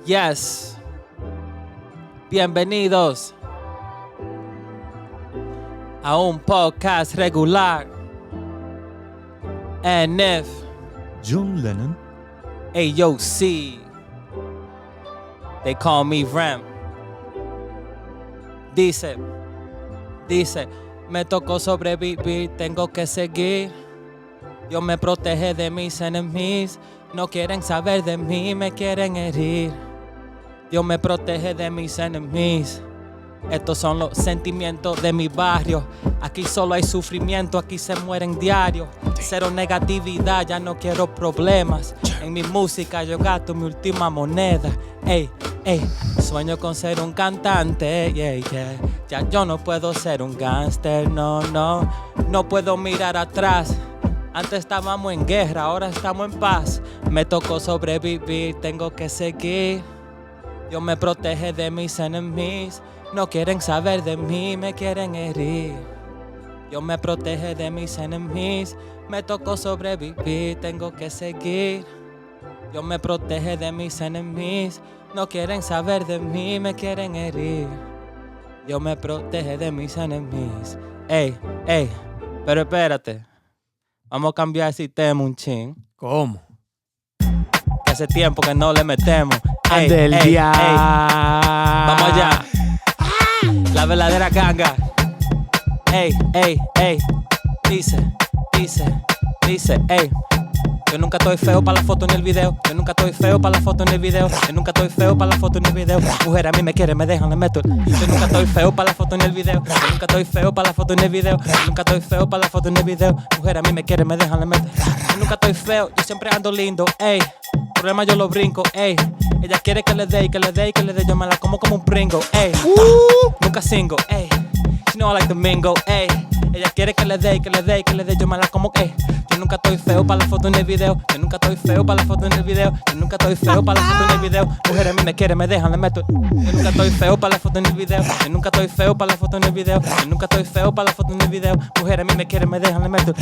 Yes. Bienvenidos a un podcast regular. And if John Lennon. AOC, they call me Ram. Dice, me tocó sobrevivir, tengo que seguir. Dios me protege de mis enemigos, no quieren saber de mí, me quieren herir. Dios me protege de mis enemigos. Estos son los sentimientos de mi barrio. Aquí solo hay sufrimiento, aquí se mueren diarios. Cero negatividad, ya no quiero problemas. En mi música yo gasto mi última moneda. Ey, sueño con ser un cantante. Ya yo no puedo ser un gángster, no puedo mirar atrás. Antes estábamos en guerra, ahora estamos en paz. Me tocó sobrevivir, tengo que seguir. Dios me protege de mis enemigos. No quieren saber de mí, me quieren herir. Dios me protege de mis enemigos. Me tocó sobrevivir, tengo que seguir. Dios me protege de mis enemigos. No quieren saber de mí, me quieren herir. Dios me protege de mis enemigos. Ey, pero espérate. Vamos a cambiar el sistema un chin. ¿Cómo? Que hace tiempo que no le metemos. Ande el día. Vamos allá. La verdadera ganga. Ey. Dice, ey. Yo nunca estoy feo para la foto ni el video. Yo nunca estoy feo para la foto ni el video. Yo nunca estoy feo para la foto ni el video. Mujer a mí me quiere, me dejan, le meto. Yo nunca estoy feo para la foto ni el video. Yo nunca estoy feo para la foto ni el video. Yo nunca estoy feo para la foto ni el video. Mujer a mí me quiere, me dejan, le meto. Yo nunca estoy feo, yo siempre ando lindo, ey. Problema yo lo brinco, ey. Ella quiere que le dé y que le dé y que le dé. Yo me la como un pringo, ey. Nunca singo, ey. She know I like the mingo, ey. Ella quiere que le dé y que le dé y que le dé. Yo me la como, ey. Yo nunca estoy feo para la foto en el video. Yo nunca estoy feo para la foto en el video. Yo nunca estoy feo para la foto en el video. Mujeres a mí me quieren, me dejan, le meto. Yo nunca estoy feo para la foto en el video. Yo nunca estoy feo para la foto en el video. Yo nunca estoy feo para la foto en el video. Mujeres a mí me quieren, me dejan, le meto.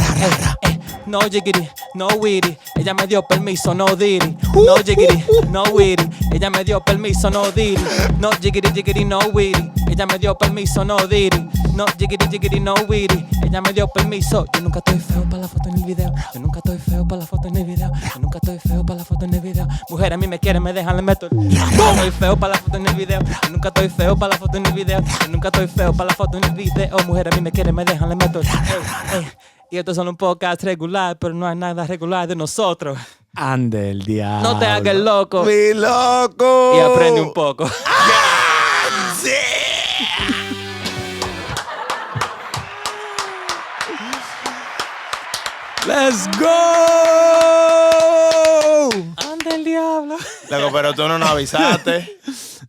No jiggity, no weedy. Ella me dio permiso, no diri. No jiggity, no weedy. Ella me dio permiso, no diri. No jiggity, no weedy. Ella me dio permiso, no diri. No jiggity, no weedy. Ella me dio permiso. Yo nunca estoy feo para la foto en el video. Yo nunca estoy feo para la foto en el video. Yo nunca estoy feo para la foto en el video. Mujeres a mí me quieren, me dejan, le meto. Yo nunca estoy feo para la foto en el video. Yo nunca estoy feo para la foto en el video. Yo nunca estoy feo para la foto en el video. Mujeres a mí me quieren, me dejan, le meto. Y esto es solo un podcast regular, pero no hay nada regular de nosotros. Ande el diablo. No te hagas el loco. ¡Mi loco! Y aprende un poco. ¡Sí! ¡Let's go! Anda el diablo. Loco, pero tú no nos avisaste.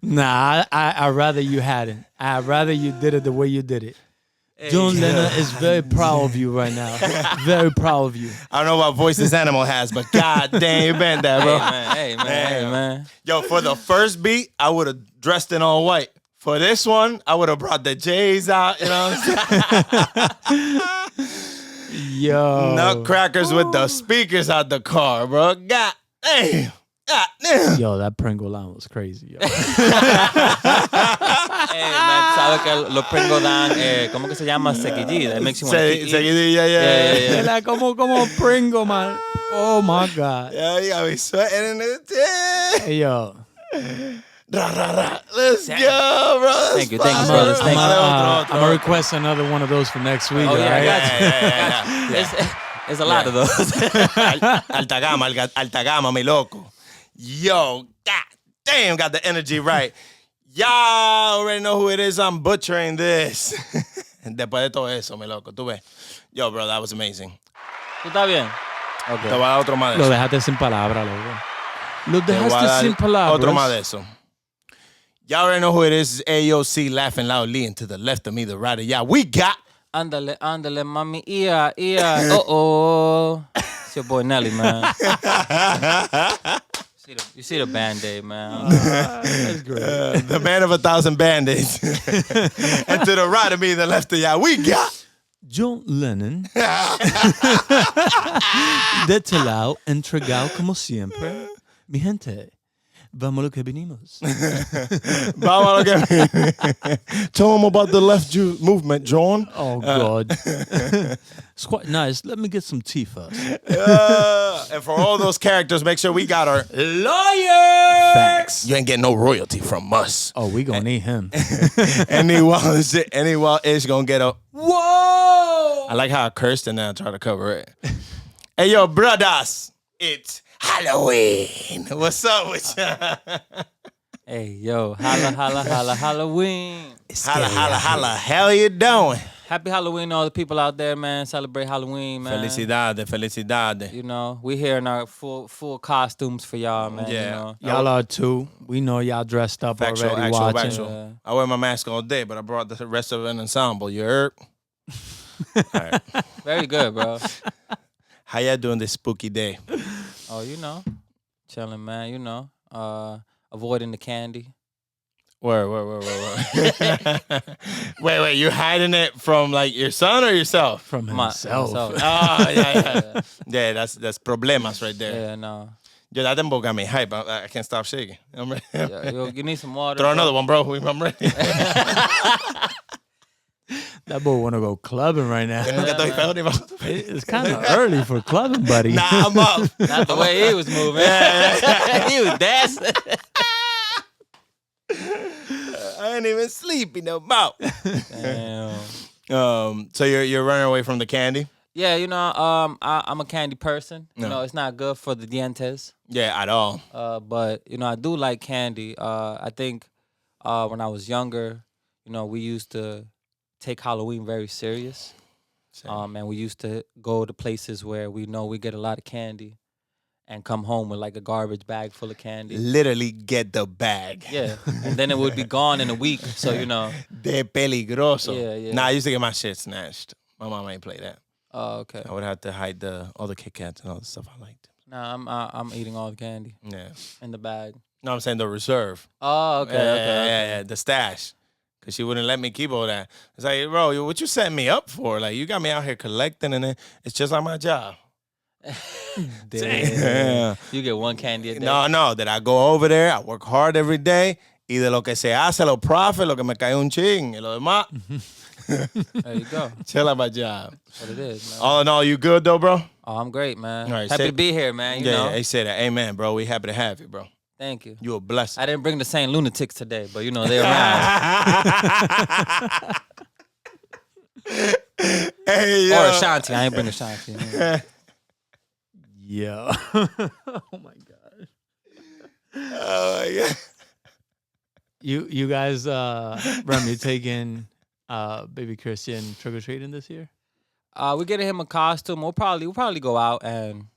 Nah, I'd rather you hadn't. I'd rather you did it the way you did it. John Lennon is very proud of you right now. Very proud of you. I don't know what voice this animal has, but god damn, you been there, bro. Hey, man. Yo, for the first beat, I would have dressed in all white. For this one, I would have brought the J's out, you know what I'm saying? Yo. Nutcrackers with the speakers out the car, bro. God damn. God damn. Yo, that Pringle line was crazy, yo. Man, sabes que los Pringles dan, ¿cómo que se llama? Seguidilla. It makes you want to keep eating. Seguidilla, yeah. Like, como Pringle, man. Oh, my God. Yeah, you got me sweating in it. Hey, yo. Let's go, bro. Thank you, brothers. Thank you. I'm going to request another one of those for next week. Oh, yeah, right? I got you. There's a lot of those. Alta gama, mi loco. Yo, god damn, got the energy right. Y'all already know who it is. I'm butchering this. Después de todo eso, mi loco, tú ves. Yo, bro, that was amazing. ¿Tú estás bien? Te voy a dar otro más de Lo eso. dejaste sin palabras, loco. Lo Te voy a dejaste dar sin palabras. otro más de eso. Y'all already know who it is. AOC laughing loudly, and to the left of me, the right of y'all. We got... Ándale, mami. Oh. It's your boy Nelly, man. You see the Band-Aid, man. That's great. The man of 1,000 band-aids. And to the right of me, the left of y'all, we got... John Lennon. De este lado, entregado como siempre. Mi gente, Vamos lo que venimos. Vamos, okay. Tell him about the left movement, John. Oh, God. It's quite nice. Let me get some tea first. And for all those characters, make sure we got our lawyer. Facts. You ain't getting no royalty from us. Oh, we gonna need him. Anyone is gonna get a whoa. I like how I cursed and then I try to cover it. Hey, yo, brothers, it's Halloween. What's up with you? Hey, yo, holla, holla, holla, Halloween. Holla, holla, holla. How you doing? Happy Halloween to all the people out there, man. Celebrate Halloween, man. Felicidades. You know, we here in our full costumes for y'all, man. Yeah. You know? Y'all are too. We know y'all dressed up Factual, already watching. Yeah. I wear my mask all day, but I brought the rest of an ensemble. You heard? All right. Very good, bro. How y'all doing this spooky day? Oh, you know, chilling, man. You know, avoiding the candy. Wait. Wait. You hiding it from like your son or yourself? From himself. Oh, yeah. Yeah, that's problemas right there. Yeah, no. Yo, that dembo got me hype. I can't stop shaking. I'm ready. Yeah, yo, you need some water. Throw another one, bro. I'm ready. That boy want to go clubbing right now. Nunca estoy feo ni bajo. It's kind of early for clubbing, buddy. Nah, I'm up. Not the way he was moving. He was dancing. I ain't even sleepy no more. Damn. So you're running away from the candy? Yeah, you know, I'm a candy person. You know, it's not good for the dientes. Yeah, at all. But you know, I do like candy. I think when I was younger, you know, we used to take Halloween very serious. And we used to go to places where we know we get a lot of candy and come home with like a garbage bag full of candy. Literally get the bag. Yeah. And then it would be gone in a week. So, you know. De peligroso. Yeah. Nah, I used to get my shit snatched. My mom ain't play that. Oh, okay. I would have to hide all the Kit Kats and all the stuff I liked. Nah, I'm eating all the candy. Yeah. In the bag. No, I'm saying the reserve. Oh, okay. Yeah, the stash. Because she wouldn't let me keep all that. It's like, bro, what you setting me up for? Like, you got me out here collecting, and then it's just like my job. Damn. You get one candy a day. No, that I go over there, I work hard every day, y de lo que se hace, los profit, lo que me cae un ching, y lo demás. There you go. Chill out my job. That's what it is, man. All in all, you good, though, bro? Oh, I'm great, man. All right, happy to be here, man. You know. Yeah, they say that. Amen, bro. We happy to have you, bro. Thank you. You a blessing. I didn't bring the Saint Lunatics today, but you know they're around. Hey, Or yo. Ashanti. I ain't bring Ashanti. Yeah. Oh my god. Oh my god. You guys, Rem, you taking baby Christian trick or treating this year? We're getting him a costume. We'll probably go out and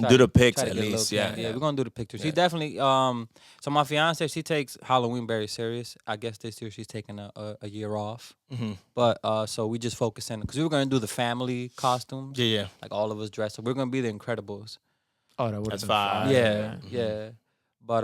Do the pics try to at get a least, little candy. yeah. We're gonna do the pictures. She Yeah. definitely. So my fiance, she takes Halloween very serious. I guess this year she's taking a year off. Mm-hmm. But so we just focusing because we were gonna do the family costumes. Yeah. Like all of us dressed. So we're gonna be the Incredibles. Oh, that would That's been fire. fire. Yeah, yeah. But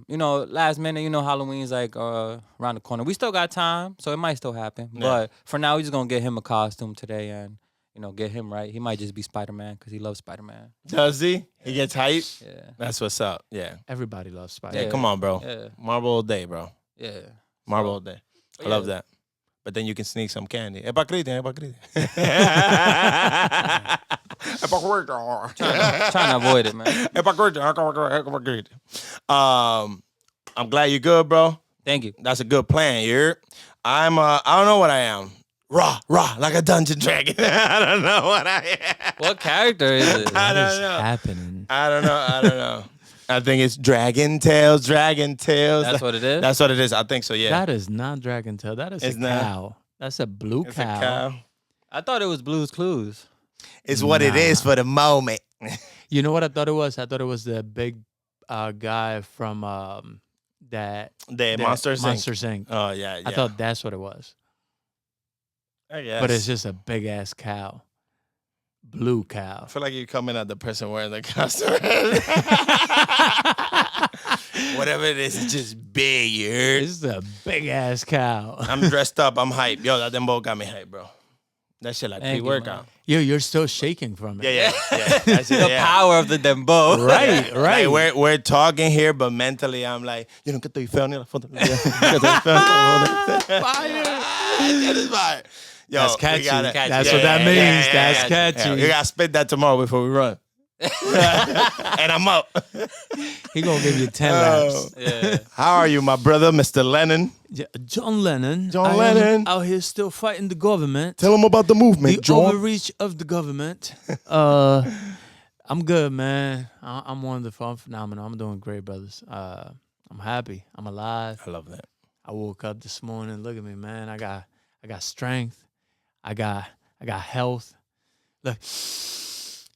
you know, last minute, you know, Halloween's like around the corner. We still got time, so it might still happen. Yeah. But for now, we're just gonna get him a costume today and you know get him right. He might just be Spider-Man because he loves Spider-Man. Does he? He gets hype? Yeah, That's what's up. Yeah. Everybody loves Spider. Yeah, Yeah. come on, bro. yeah, Marble all day, bro. yeah. Marble all day. I Yeah. love that. But then you can sneak some candy. Epacrite. Trying to avoid it, man. I'm glad you're good, bro. Thank you. That's a good plan. I don't know what I am. Raw, like a dungeon dragon. I don't know what I am. What character is it? I What don't is know. happening? I don't know. I think it's Dragon Tales. That's what it is. That's what it is. I think so, yeah. That is not Dragon Tail. That is It's a not. cow. That's a blue It's cow. a cow. I thought it was Blue's Clues. It's what it is for the moment. You know what I thought it was? I thought it was the big guy from that The Monsters Inc. Monsters Inc. Oh, yeah. I thought that's what it was. I guess. But it's just a big ass cow. Blue cow. I feel like you're coming at the person wearing the costume. Whatever it is, it's just big, you heard? This is a big ass cow. I'm dressed up. I'm hyped. Yo, that them both got me hyped, bro. That shit like Thank you, pre-workout. You're still shaking from it. Yeah. That's it, The yeah. power of the dembow. Right, right. Like we're talking here, but mentally I'm like, yo nunca estoy feo ni la foto. Nunca estoy feo ni la foto. Fire. That is fire. Yo, That's catchy. we gotta- That's what that means. That's catchy. Yeah, you gotta spit that tomorrow before we run. And I'm up. He gonna give you 10 laps. Yeah. How are you, my brother, Mr. Lennon? Yeah, John Lennon. John I am Lennon. out here still fighting the government. Tell him about the movement, The John. overreach of the government. I'm good, man. I'm wonderful. I'm phenomenal. I'm doing great, brothers. I'm happy. I'm alive. I love that. I woke up this morning. Look at me, man. I got strength. I got health. Look,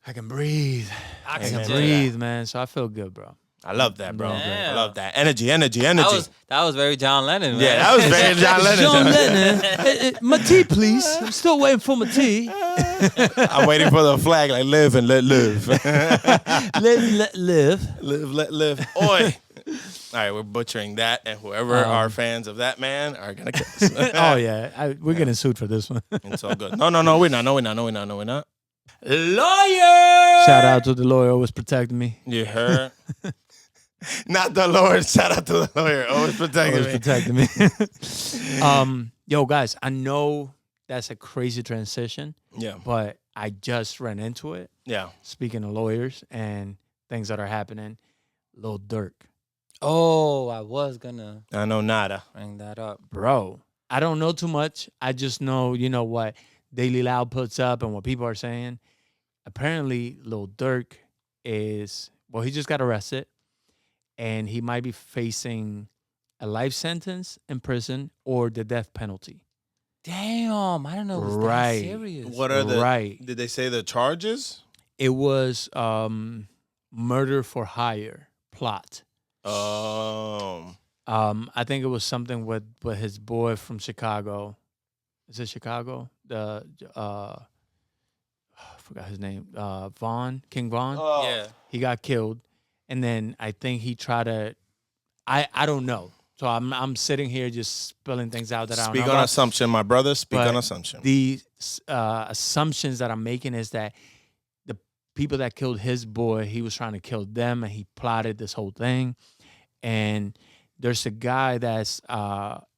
I can breathe. I can Amen. breathe, man. So I feel good, bro. I love that, bro. Yeah. I love that. Energy. That was very John Lennon, man. Yeah, that was very John Lennon. John Lennon. My tea, please. I'm still waiting for my tea. I'm waiting for the flag, like live and let live. Let live. Live, let live. Oi. All right, we're butchering that, and whoever are fans of that man are gonna kill us. Oh yeah, we're getting sued for this one. It's all good. No, we're not. No, we're not. Lawyer. Shout out to the lawyer always protecting me. You heard? Not the Lord. Shout out to the lawyer. Always protecting Always me. protecting me. Yo, guys, I know that's a crazy transition, Yeah, but I just ran into it. yeah. Speaking of lawyers and things that are happening, Lil Durk. Oh, I was gonna I know nada. bring that up. Bro, I don't know too much. I just know, what Daily Loud puts up and what people are saying. Apparently, Lil Durk he just got arrested, and he might be facing a life sentence in prison or the death penalty. Damn, I don't know. It was Right. that serious. What are the? Right. Did they say the charges? It was murder for hire plot. I think it was something with his boy from Chicago. Is it Chicago? I forgot his name. King Von. Yeah. He got killed, and then I think he tried to. I don't know. So I'm sitting here just spilling things out that I don't Speak know on about. assumption, my brother. Speak But on assumption. The assumptions that I'm making is that the people that killed his boy, he was trying to kill them, and he plotted this whole thing. And there's a guy that's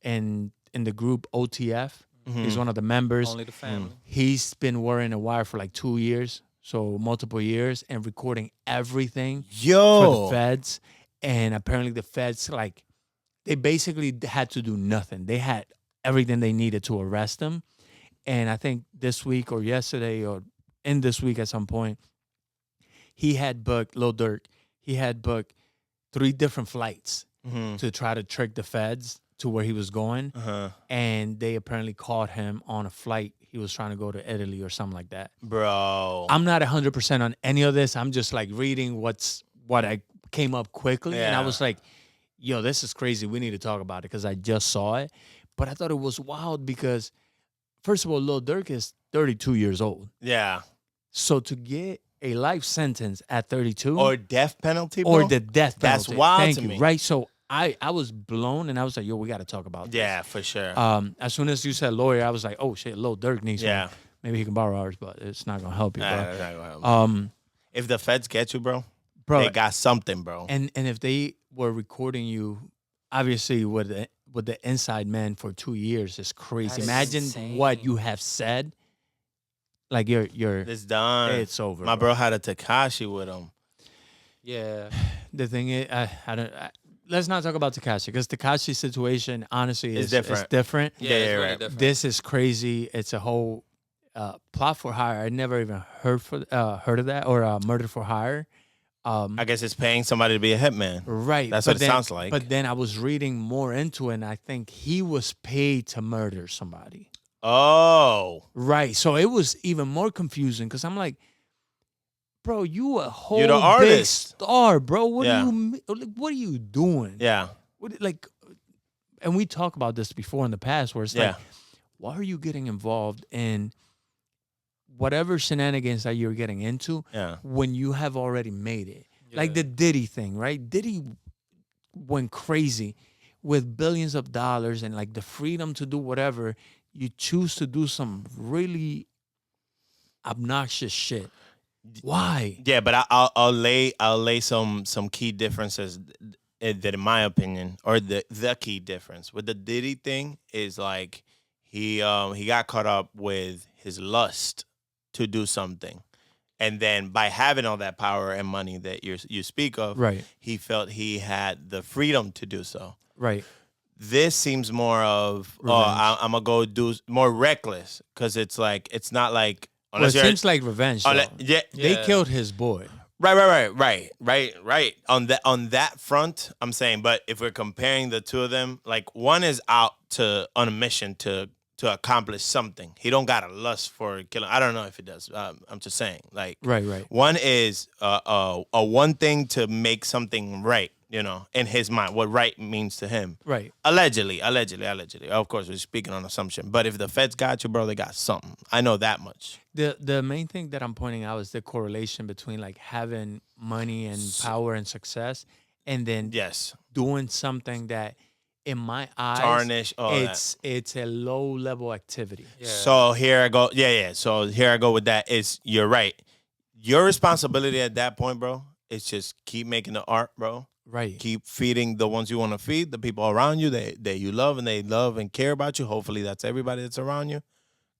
in the group OTF. He's one of the members. Only the family. He's been wearing a wire for like 2 years, so multiple years, and recording everything for Yo. the feds. And apparently the feds, they basically had to do nothing. They had everything they needed to arrest him. And I think this week or yesterday or in this week at some point, he had booked, Lil Durk, he had booked 3 different flights to try to trick the feds to where he was going. And they apparently caught him on a flight. He was trying to go to Italy or something like that. Bro. I'm not 100% on any of this. I'm just reading what I came up quickly. And I Yeah. was like, yo, this is crazy. We need to talk about it because I just saw it. But I thought it was wild because, first of all, Lil Durk is 32 years old. Yeah. So to get a life sentence at 32 Or death penalty, bro? or the death penalty. That's wild Thank to you. me. Right? So I was blown and I was like, yo, we got to talk about this. Yeah, for sure. As soon as you said lawyer, I was like, oh, shit, Lil Durk needs Yeah. one. Maybe he can borrow ours, but it's not going to help you, Nah, bro. that's not gonna help. If the feds get you, bro, they got something, bro. And if they were recording you, obviously with the inside man for 2 years, is crazy. That is Imagine insane. what you have said. Like you're It's done. it's over. My bro had a Tekashi with him. Yeah. The thing is, let's not talk about Tekashi because Tekashi's situation honestly It's is different. It's different. Yeah, Yeah, it's yeah, really right. different. This is crazy. It's a whole plot for hire. I never even heard of that or murder for hire. I guess it's paying somebody to be a hitman. Right. That's but what it then- sounds like. But then I was reading more into it, and I think he was paid to murder somebody. Oh. Right. So it was even more confusing because I'm like, bro, you a whole You're the big artist. star, bro. What Yeah. are you doing? Yeah. And we talked about this before in the past where it's Yeah. like, why are you getting involved in whatever shenanigans that you're getting into Yeah. when you have already made it? Like the Diddy thing, right? Diddy went crazy with billions of dollars and the freedom to do whatever. You choose to do some really obnoxious shit. Why? Yeah, but I'll lay some key differences that, in my opinion, or the key difference with the Diddy thing is like he got caught up with his lust to do something, and then by having all that power and money that you speak of, Right. he felt he had the freedom to do so. Right. This seems more of I'm gonna go do more reckless because it's like it's not like. Well, it seems like revenge. Though. Yeah, They killed his boy. Right. On that front, I'm saying. But if we're comparing the two of them, like one is out on a mission to accomplish something. He don't got a lust for killing. I don't know if he does. I'm just saying. Like Right. One is a one thing to make something right. You know, in his mind, what right means to him. Right. Allegedly. Of course, we're speaking on assumption. But if the feds got you, bro, they got something. I know that much. The main thing that I'm pointing out is the correlation between like having money and power and success, and then doing something that, in my eyes, tarnish. It's a low level activity. Yeah. So here I go. Yeah. So here I go with that. You're right. Your responsibility at that point, bro, is just keep making the art, bro. Right. Keep feeding the ones you want to feed, the people around you that you love and they love and care about you. Hopefully that's everybody that's around you.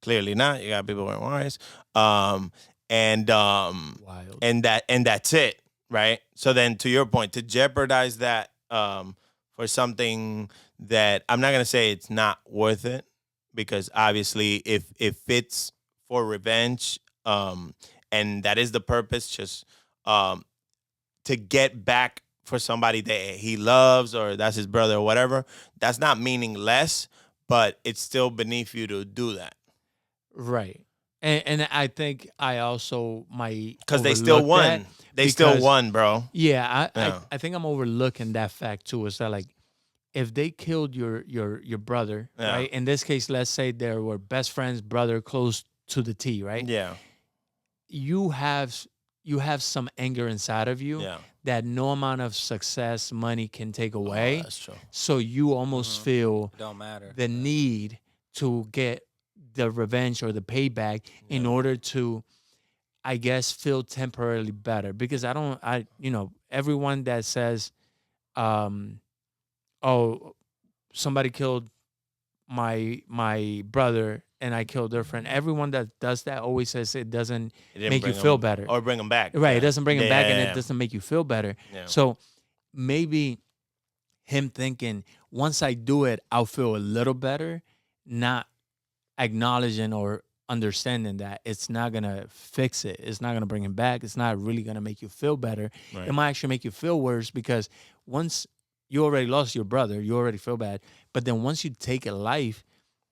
Clearly not. You got people wearing wires. Wild. And that's it, right? So then to your point, to jeopardize that for something that I'm not gonna say it's not worth it, because obviously if it's for revenge, and that is the purpose, just to get back for somebody that he loves or that's his brother or whatever, that's not meaningless, but it's still beneath you to do that. Right. And I think I also might, because they still won. They still won, bro. Yeah, I think I'm overlooking that fact too. Is that like, if they killed your brother, right? In this case, let's say they were best friends, brother, close to the T, right? Yeah. You have some anger inside of you that no amount of success, money can take away. That's true. So you almost feel don't matter the need to get the revenge or the payback in order to, I guess, feel temporarily better. Because everyone that says, oh, somebody killed my brother and I killed their friend. Everyone that does that always says it doesn't make you feel better. Or bring them back. Right, it doesn't bring them back, and it doesn't make you feel better. Yeah. So maybe him thinking, once I do it, I'll feel a little better, not acknowledging or understanding that it's not going to fix it. It's not going to bring him back. It's not really going to make you feel better. Right. It might actually make you feel worse, because once you already lost your brother, you already feel bad. But then once you take a life,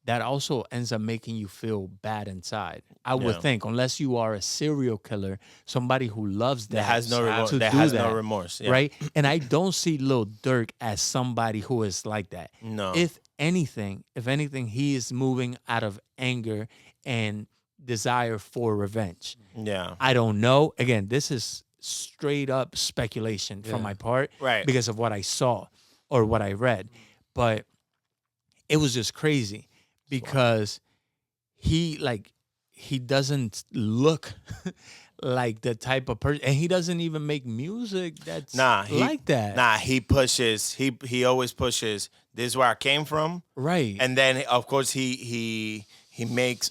that also ends up making you feel bad inside. I would think, unless you are a serial killer, somebody who loves that has no remorse. No remorse, right? And I don't see Lil Durk as somebody who is like that. No. If anything, he is moving out of anger and desire for revenge. Yeah. I don't know. Again, this is straight up speculation from my part, right? Because of what I saw or what I read, but it was just crazy. Because he doesn't look like the type of person, and he doesn't even make music that's like that. Nah, he pushes. He always pushes. This is where I came from, right? And then of course he makes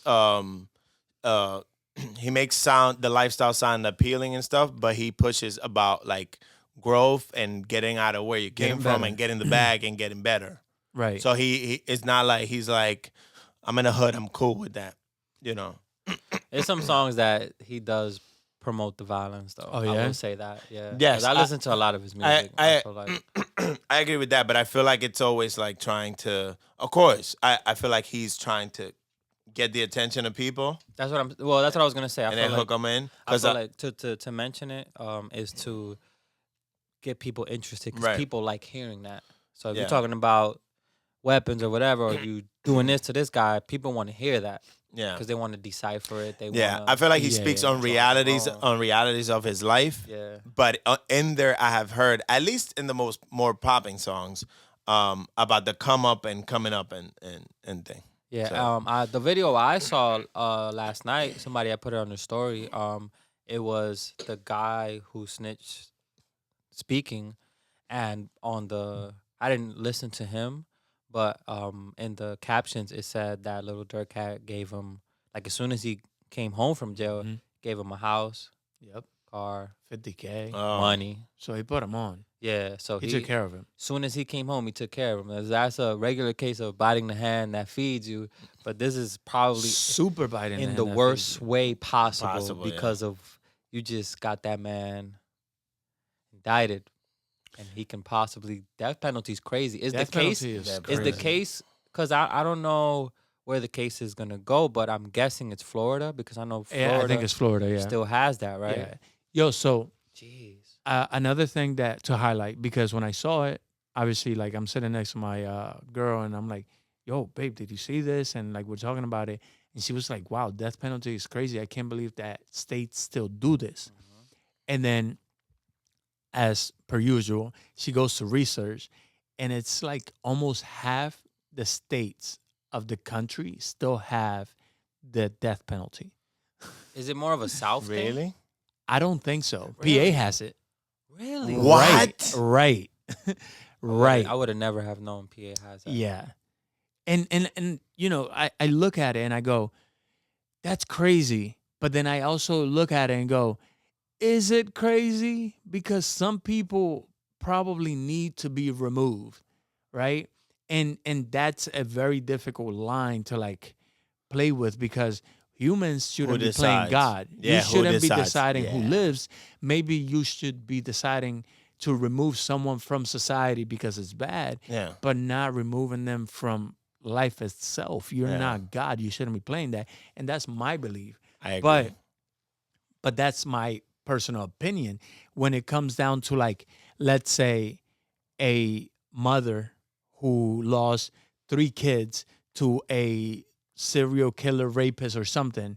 he makes the lifestyle sound appealing and stuff, but he pushes about like growth and getting out of where you came from and getting the bag and getting better. Right. So he it's not like he's like, I'm in the hood, I'm cool with that, you know. There's some songs that he does promote the violence, though. Oh, yeah? I would say that, yeah. Yes, I listen to a lot of his music. I feel like. I agree with that, but I feel like it's always like trying to, of course, I feel like he's trying to get the attention of people. That's what I was gonna say. And then hook them in. I feel like to mention it is to get people interested, because people like hearing that. So if you're talking about weapons or whatever, or you doing this to this guy, people want to hear that. Yeah, because they want to decipher it. I feel like he speaks on realities of his life. Yeah, but in there, I have heard, at least in the more popping songs, about the come up and coming up and thing. Yeah. So- The video I saw last night, somebody had put it on their story. It was the guy who snitched speaking, and I didn't listen to him, but in the captions it said that Little Dirk had gave him, like, as soon as he came home from jail, Mhm. gave him a house, Yep. car, 50K. money. So he put him on. Yeah, so He took care of him. soon as he came home, he took care of him. That's a regular case of biting the hand that feeds you, but this is probably Super Biden in the worst way possible, Possible, yeah. because of you just got that man indicted, and he can possibly death penalty's crazy. Is Death the case penalty is is is the crazy. case because I don't know where the case is gonna go, but I'm guessing it's Florida, because I know Florida Yeah, I think it's Florida. Yeah. still has that, right? Yeah. Yo, so Jeez. another thing that to highlight, because when I saw it, obviously, like, I'm sitting next to my girl, and I'm like, "Yo, babe, did you see this?" And like, we're talking about it, and she was like, "Wow, death penalty is crazy. I can't believe that states still do this." And then, as per usual, she goes to research, and it's like almost half the states of the country still have the death penalty. Is it more of a South thing? Really? I don't think so. Really? PA has it. Really? What? Right. Right. I would have never have known PA has that. Yeah. And you know, I look at it and I go, that's crazy. But then I also look at it and go, is it crazy? Because some people probably need to be removed, right? And that's a very difficult line to like play with, because humans shouldn't be playing decides? God. Yeah, You who shouldn't be decides? deciding who Yeah. lives. Maybe you should be deciding to remove someone from society because it's bad, Yeah. but not removing them from life itself. You're Yeah. not God. You shouldn't be playing that. And that's my belief. I agree. But that's my personal opinion. When it comes down to, like, let's say a mother who lost 3 kids to a serial killer rapist or something,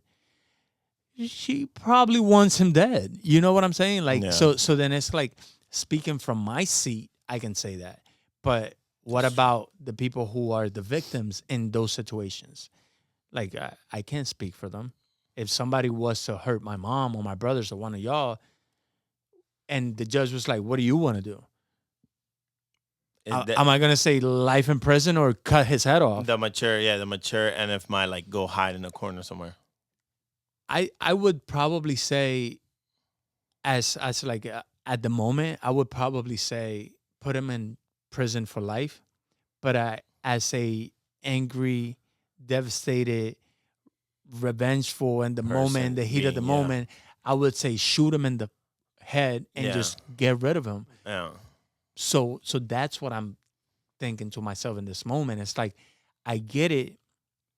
she probably wants him dead. You know what I'm saying? Like, Yeah. so then it's like, speaking from my seat, I can say that. But what about the people who are the victims in those situations? Like, I can't speak for them. If somebody was to hurt my mom or my brothers or one of y'all, and the judge was like, "What do you want to do?" Am I gonna say life in prison or cut his head off? the mature NF might like go hide in a corner somewhere. I would probably say, as like at the moment, I would probably say put him in prison for life. But as a angry, devastated, revengeful in the moment, the heat of the being, yeah. moment, I would say shoot him in the head and Yeah. just get rid of him. Yeah. So that's what I'm thinking to myself in this moment. It's like, I get it.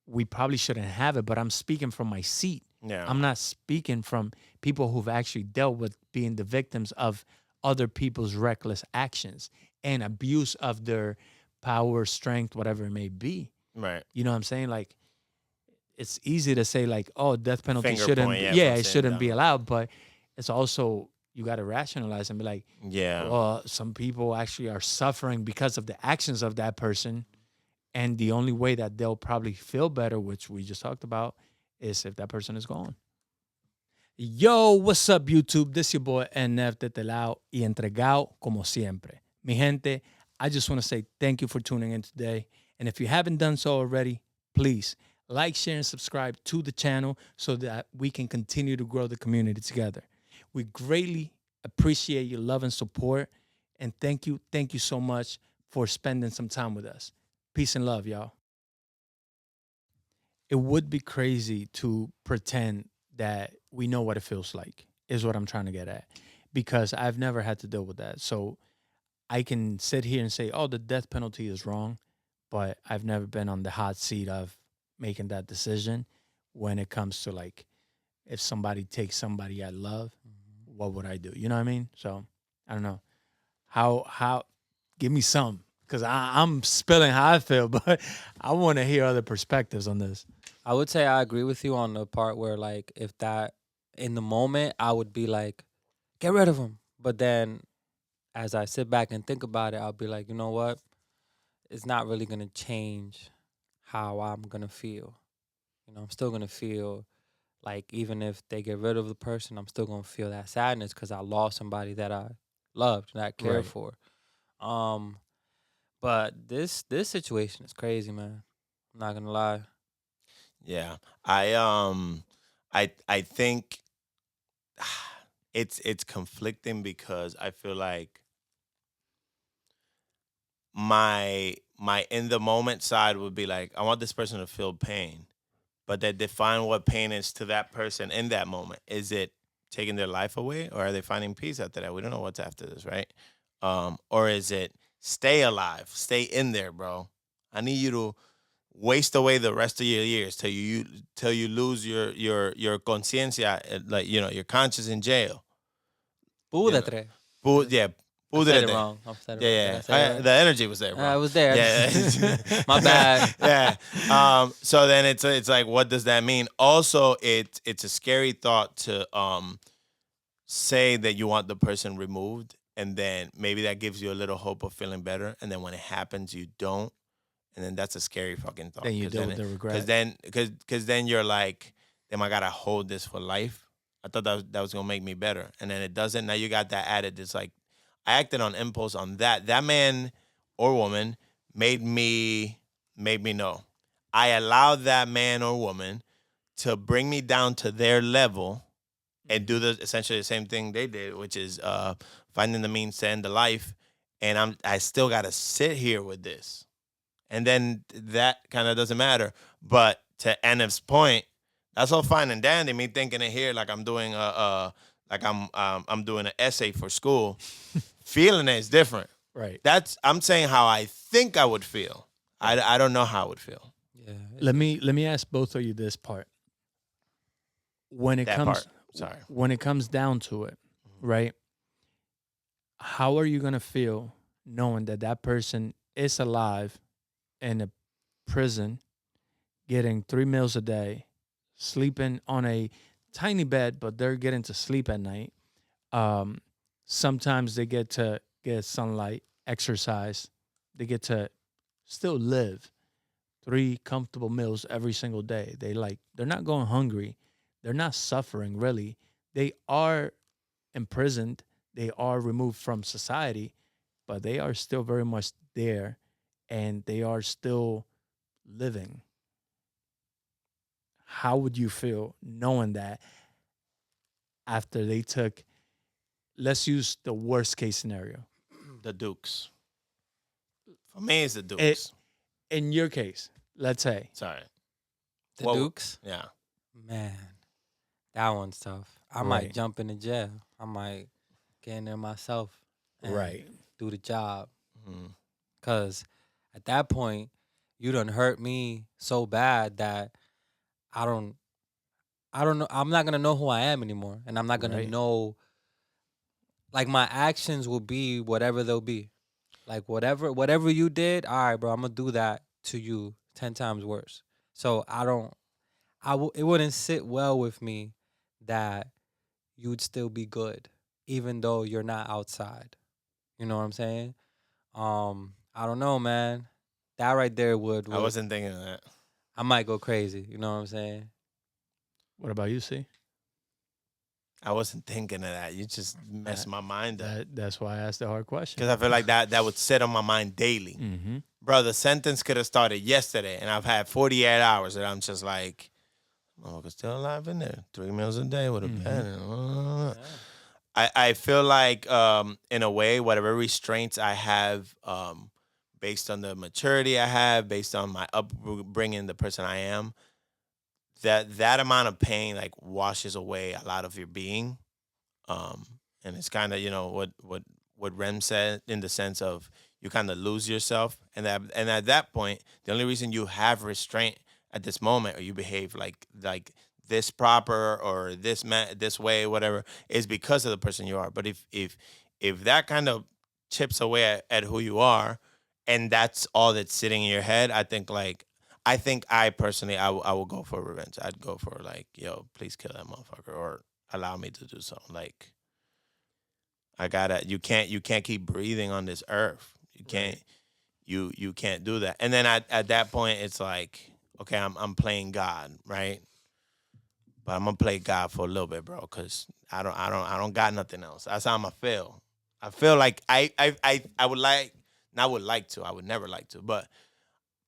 We probably shouldn't have it, but I'm speaking from my seat. Yeah. I'm not speaking from people who've actually dealt with being the victims of other people's reckless actions and abuse of their power, strength, whatever it may be. Right. You know what I'm saying? Like, it's easy to say, like, oh, death penalty Finger shouldn't, point, yeah, yeah, from it sitting shouldn't be down. allowed. But it's also, you got to rationalize and be like, Yeah. well, some people actually are suffering because of the actions of that person. And the only way that they'll probably feel better, which we just talked about, is if that person is gone. Yo, what's up, YouTube? This your boy NF de Telao y entregado como siempre. Mi gente, I just want to say thank you for tuning in today. And if you haven't done so already, please like, share, and subscribe to the channel so that we can continue to grow the community together. We greatly appreciate your love and support. And thank you so much for spending some time with us. Peace and love, y'all. It would be crazy to pretend that we know what it feels like, is what I'm trying to get at. Because I've never had to deal with that. So I can sit here and say, oh, the death penalty is wrong, but I've never been on the hot seat of making that decision when it comes to, like, if somebody takes somebody I love, what would I do? You know what I mean? So I don't know. How give me some, because I'm spilling how I feel, but I want to hear other perspectives on this. I would say I agree with you on the part where, like, if that in the moment, I would be like, get rid of him. But then as I sit back and think about it, I'll be like, you know what? It's not really going to change how I'm gonna feel. I'm still gonna feel like even if they get rid of the person, I'm still gonna feel that sadness because I lost somebody that I loved, that I cared Right. for. Um, but this situation is crazy, man. I'm not gonna lie. Yeah. I think it's conflicting because I feel like my in the moment side would be like, I want this person to feel pain, but they define what pain is to that person in that moment. Is it taking their life away, or are they finding peace after that? We don't know what's after this, right? Or is it stay alive, stay in there, bro? I need you to waste away the rest of your years till you lose your conciencia, like your conscience in jail. You know, Púdete. yeah, I said it pudrete. wrong. I said it wrong. Did I Yeah, say it right? the energy was there, I bro. was there. Yeah, My bad. yeah. So then it's like, what does that mean? Also, it's a scary thought to say that you want the person removed, and then maybe that gives you a little hope of feeling better, and then when it happens, you don't, and then that's a scary fucking thought. Then you deal with the regret. Because then you're like, damn, I gotta hold this for life. I thought that was gonna make me better, and then it doesn't. Now you got that added. It's like I acted on impulse on that. That man or woman made me know. I allowed that man or woman to bring me down to their level and do essentially the same thing they did, which is finding the means to end the life. And I still gotta sit here with this. And then that kind of doesn't matter. But to Enif's point, that's all fine and dandy. Me thinking it here like I'm doing I'm doing an essay for school. Feeling it is different. Right. I'm saying how I think I would feel. I don't know how I would feel. Yeah. Let me ask both of you this part. When it comes down to it, right? How are you gonna feel knowing that person is alive in a prison, getting 3 meals a day, sleeping on a tiny bed, but they're getting to sleep at night. Sometimes they get to get sunlight, exercise. They get to still live 3 comfortable meals every single day. They're not going hungry. They're not suffering really. They are imprisoned. They are removed from society, but they are still very much there and they are still living. How would you feel knowing that after they took, let's use the worst case scenario? The Dukes. For me, it's the Dukes. In your case, let's say. Sorry. The Dukes? Yeah. Man, that one's tough. I might jump into jail. I might get in there myself. And do the job. Because at that point, you done hurt me so bad that I don't know. I'm not going to know who I am anymore. And I'm not going to know. Like, my actions will be whatever they'll be. Like, whatever you did, all right, bro, I'm going to do that to you 10 times worse. So it wouldn't sit well with me that you'd still be good, even though you're not outside. You know what I'm saying? I don't know, man. That right there would. I wasn't thinking of that. I might go crazy. You know what I'm saying? What about you, C? I wasn't thinking of that. You just messed my mind up. That's why I asked the hard question. Because I feel like that would sit on my mind daily. Mm-hmm. Bro, the sentence could have started yesterday, and I've had 48 hours, and I'm just like, oh, we're still alive in there. 3 meals a day with a pen. I feel like, in a way, whatever restraints I have, based on the maturity I have, based on my upbringing, the person I am, that amount of pain like washes away a lot of your being, and it's kind of what Rem said, in the sense of you kind of lose yourself, and at that point, the only reason you have restraint at this moment, or you behave like this proper or this way, whatever, is because of the person you are. But if that kind of chips away at who you are, and that's all that's sitting in your head, I think I personally, I will go for revenge. I'd go for like, yo, please kill that motherfucker, or allow me to do something. Like, you can't keep breathing on this earth. You you can't do that. And then at that point, it's like, okay, I'm playing God, right? But I'm gonna play God for a little bit, bro, because I don't got nothing else. That's how I'm gonna feel. I feel like I would like, not would like to, I would never like to, but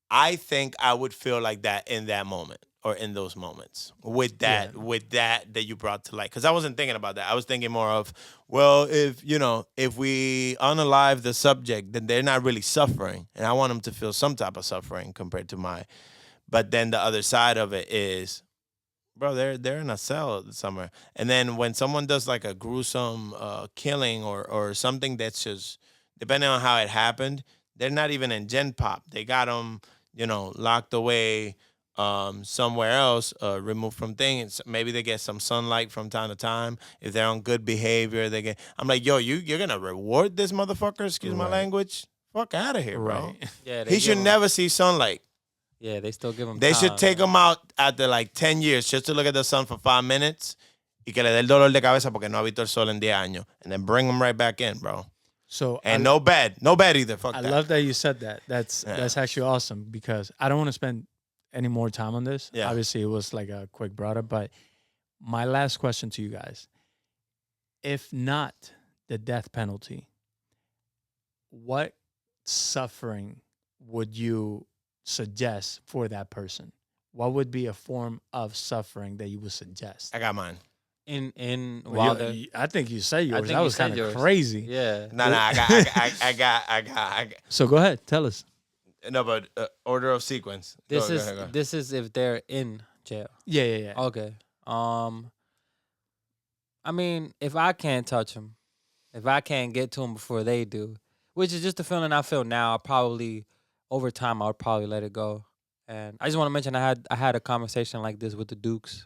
I think I would feel like that in that moment or in those moments with that that you brought to light. Because I wasn't thinking about that. I was thinking more of, well, if we unalive the subject, then they're not really suffering, and I want them to feel some type of suffering compared to my. But then the other side of it is, bro, they're in a cell somewhere, and then when someone does like a gruesome killing or something that's just depending on how it happened, they're not even in Gen Pop. They got them, locked away somewhere else, removed from things. Maybe they get some sunlight from time to time. If they're on good behavior, they get. I'm like, yo, you're gonna reward this motherfucker? Excuse my language. Fuck out of here, bro. Yeah, He should never see sunlight. Yeah, they still give him. They time, should take him out after like 10 years just to look at the sun for 5 minutes y que le dé el dolor de cabeza porque no ha visto el sol en 10 años. And then bring him right back in, bro. So no bed either. Fuck I that. love that you said that. That's actually awesome because I don't want to spend any more time on this. Yeah. Obviously, it was like a quick brought up, but my last question to you guys: if not the death penalty, what suffering would you suggest for that person? What would be a form of suffring that you would suggest? I got mine. I think you said yours. think That you was said kind of yours. crazy. Yeah. No, I got. So go ahead, tell us. No, but order of sequence. This Go is ahead. this is if they're in jail. Yeah. Okay. I mean, if I can't touch them, if I can't get to them before they do, which is just the feeling I feel now, over time, I'll probably let it go. And I just want to mention I had a conversation like this with the Dukes,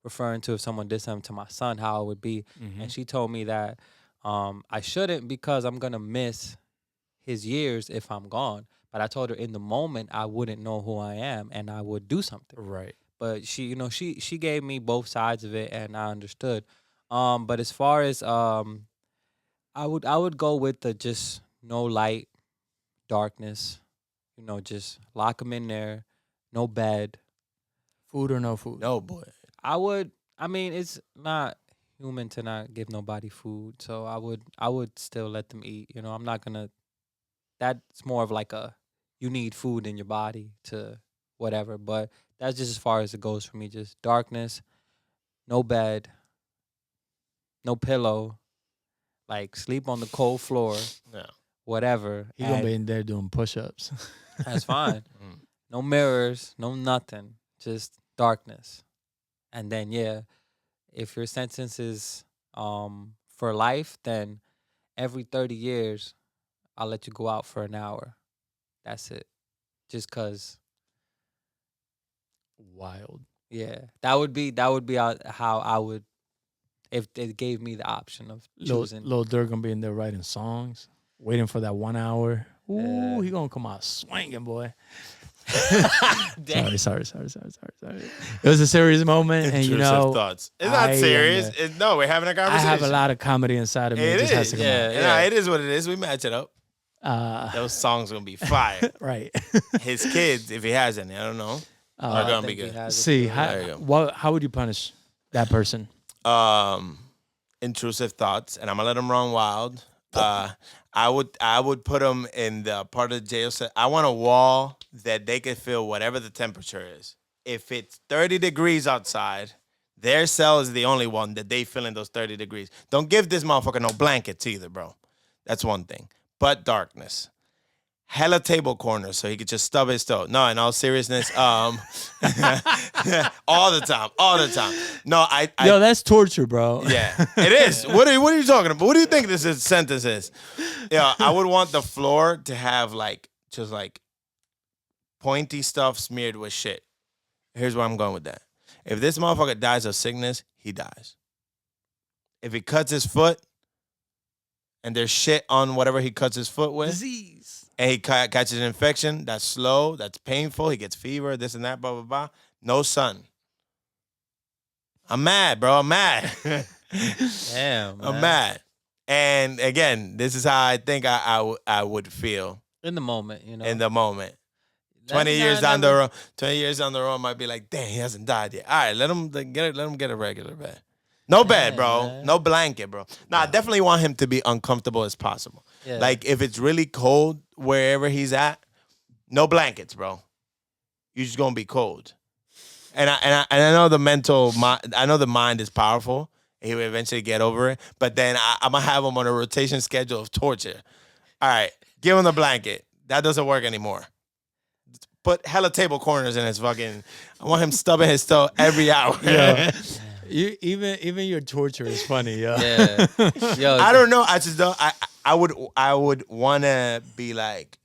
referring to if someone did something to my son, how it would be. And she told me that I shouldn't because I'm gonna miss his years if I'm gone. But I told her in the moment I wouldn't know who I am and I would do something. Right. But she gave me both sides of it and I understood. But as far as I would go with the just no light, darkness, just lock them in there, no bed. Food or no food? No, boy. I mean, it's not human to not give nobody food. So I would still let them eat. I'm not gonna, that's more of like you need food in your body to whatever. But that's just as far as it goes for me. Just darkness, no bed, no pillow, like sleep on the cold floor. Yeah. Whatever. He's gonna be in there doing push-ups. That's fine. No mirrors, no nothing. Just darkness. And then if your sentence is for life, then every 30 years I'll let you go out for an hour. That's it. Just cause Wild. yeah. That would be how I would, if it gave me the option of choosing. Lil Durk gonna be in there writing songs, waiting for that 1 hour. Ooh, he gonna come out swinging, boy. Sorry. It was a serious moment, and thoughts. It's not serious. No, we're having a conversation. I have a lot of comedy inside of me. It just has to come out. Yeah, it is what it is. We match it up. Uh, Those songs gonna be fire. right. His kids, if he has any, I don't know, are gonna be good. See, There you go. how would you punish that person? Intrusive thoughts, and I'm gonna let him run wild. I would put them in the part of the jail cell. I want a wall that they can feel whatever the temperature is. If it's 30 degrees outside, their cell is the only one that they feel in those 30 degrees. Don't give this motherfucker no blankets either, bro. That's one thing. But darkness. Hella table corners so he could just stub his toe. No, in all seriousness, all the time. No, Yo, that's torture, bro. Yeah, it is. What are you talking about? What do you think this sentence is? Yeah, I would want the floor to have just pointy stuff smeared with shit. Here's where I'm going with that. If this motherfucker dies of sickness, he dies. If he cuts his foot and there's shit on whatever he cuts his foot with, Disease. and he catches an infection, that's slow, that's painful, he gets fever, this and that, blah, blah, blah. No sun. I'm mad, bro. I'm mad. Damn, man. I'm mad. And again, this is how I think I would feel. In the moment, you know. in the moment. Let 20 me years not down the never- road, 20 years down the road might be like, dang, he hasn't died yet. All right, let him get a regular bed. No bed, bro. man. No blanket, bro. Nah, I definitely want him to be uncomfortable as possible. Yeah. Like if it's really cold wherever he's at, no blankets, bro. You're just gonna be cold. And I know the I know the mind is powerful. He will eventually get over it. But then I'm gonna have him on a rotation schedule of torture. All right, give him the blanket. That doesn't work anymore. Put hella table corners in his fucking. I want him stubbing his toe every hour. Yeah. You even your torture is funny, yeah. Yeah. Yo, I don't know. I just don't. I would want to be like.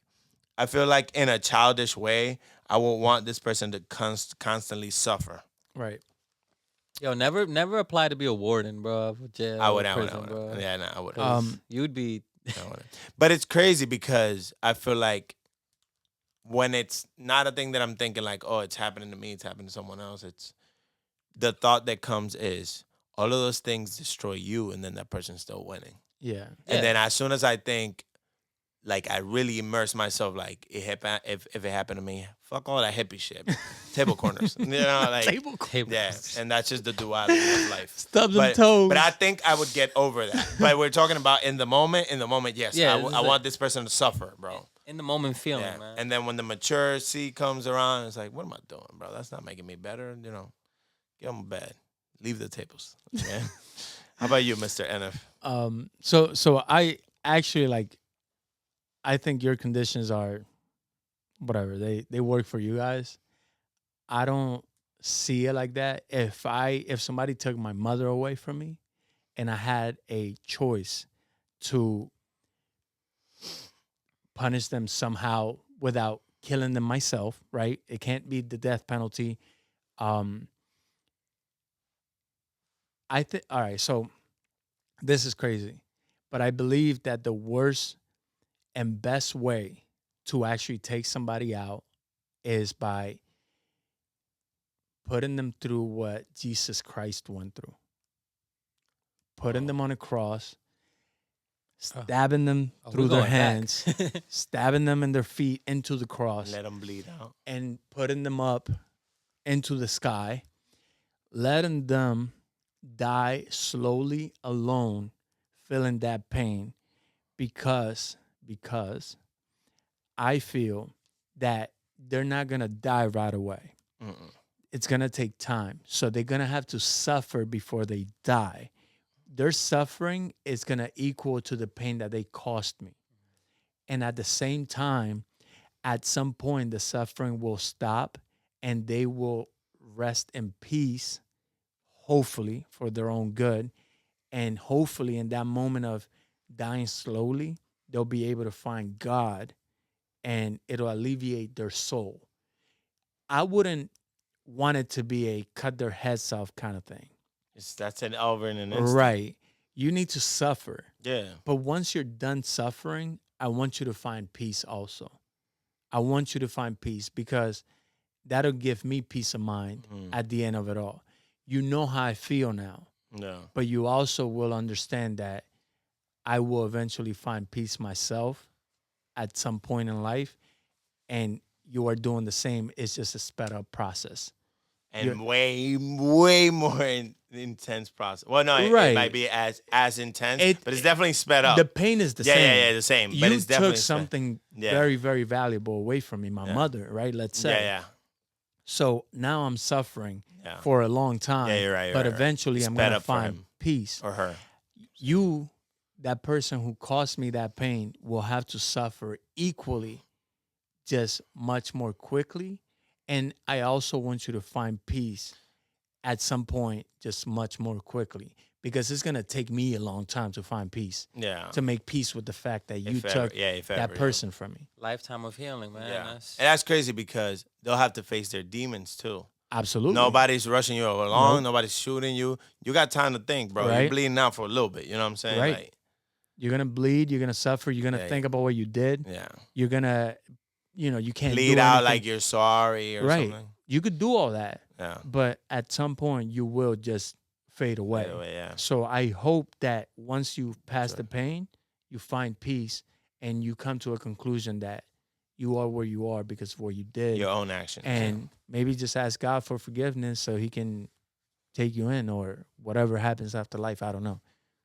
I feel like in a childish way, I would want this person to constantly suffer. Right. Yo, never apply to be a warden, bro. For jail. I or would. prison, bro. Yeah, no, I would. 'Cause you'd be. But it's crazy because I feel like when it's not a thing that I'm thinking like, oh, it's happening to me, it's happening to someone else. It's the thought that comes is all of those things destroy you, and then that person's still winning. Yeah. And then as soon as I think, like, I really immerse myself, like, if it happened to me, fuck all that hippie shit. Table corners. You know, like, Table yeah. And that's just the duality of life. Stubs and toes. But I think I would get over that. But we're talking about in the moment, yes. Yeah, I want this person to suffer, bro. In the moment feeling, Yeah. man. And then when the mature C comes around, it's like, what am I doing, bro? That's not making me better. You know, give him a bed. Leave the tables. Yeah. How about you, Mr. NF? So I actually like. I think your conditions are, whatever they work for you guys. I don't see it like that. If somebody took my mother away from me, and I had a choice to punish them somehow without killing them myself, right? It can't be the death penalty. I think, all right, so this is crazy, but I believe that the worst and best way to actually take somebody out is by putting them through what Jesus Christ went through. Putting them on a cross, stabbing them through their hands, stabbing them in their feet into the cross. Let them bleed out. And putting them up into the sky, letting them die slowly alone, feeling that pain, because I feel that they're not going to die right away. Mm-mm. It's going to take time. So they're going to have to suffer before they die. Their suffering is going to equal to the pain that they caused me. And at the same time, at some point, the suffering will stop and they will rest in peace, hopefully for their own good. And hopefully in that moment of dying slowly, they'll be able to find God and it'll alleviate their soul. I wouldn't want it to be a cut their heads off kind of thing. That's an over in an instant. Right. You need to suffer. Yeah. But once you're done suffering, I want you to find peace also. I want you to find peace because that'll give me peace of mind at the end of it all. You know how I feel now. No. But you also will understand that I will eventually find peace myself at some point in life. And you are doing the same. It's just a sped up process. And way more intense process. Well, no, it might be as intense, but it's definitely sped up. The pain is the same. Yeah, the same. You But it's definitely took something very, very valuable away from me, my mother, right? Let's say. Yeah. So now I'm suffering for a long time. Yeah, you're right. But eventually I'm going to find him. Peace. Or her. You, that person who caused me that pain, will have to suffer equally, just much more quickly. And I also want you to find peace at some point, just much more quickly, because it's going to take me a long time to find peace. Yeah. To make peace with the fact that you took that person from me. Lifetime of healing, man. Yeah. And that's crazy because they'll have to face their demons too. Absolutely. Nobody's rushing you along. Nope. Nobody's shooting you. You got time to think, bro. Right. You're bleeding out for a little bit. You know what I'm saying? Right. Like, you're going to bleed. You're going to suffer. You're going to think about what you did. Yeah. You're going to, you can't bleed do out anything. like you're sorry or something. You could do all that. Yeah. But at some point, you will just fade away. So I hope that once you pass the pain, you find peace and you come to a conclusion that you are where you are because of what you did. Your own actions. And maybe just ask God for forgiveness so he can take you in, or whatever happens after life. I don't know.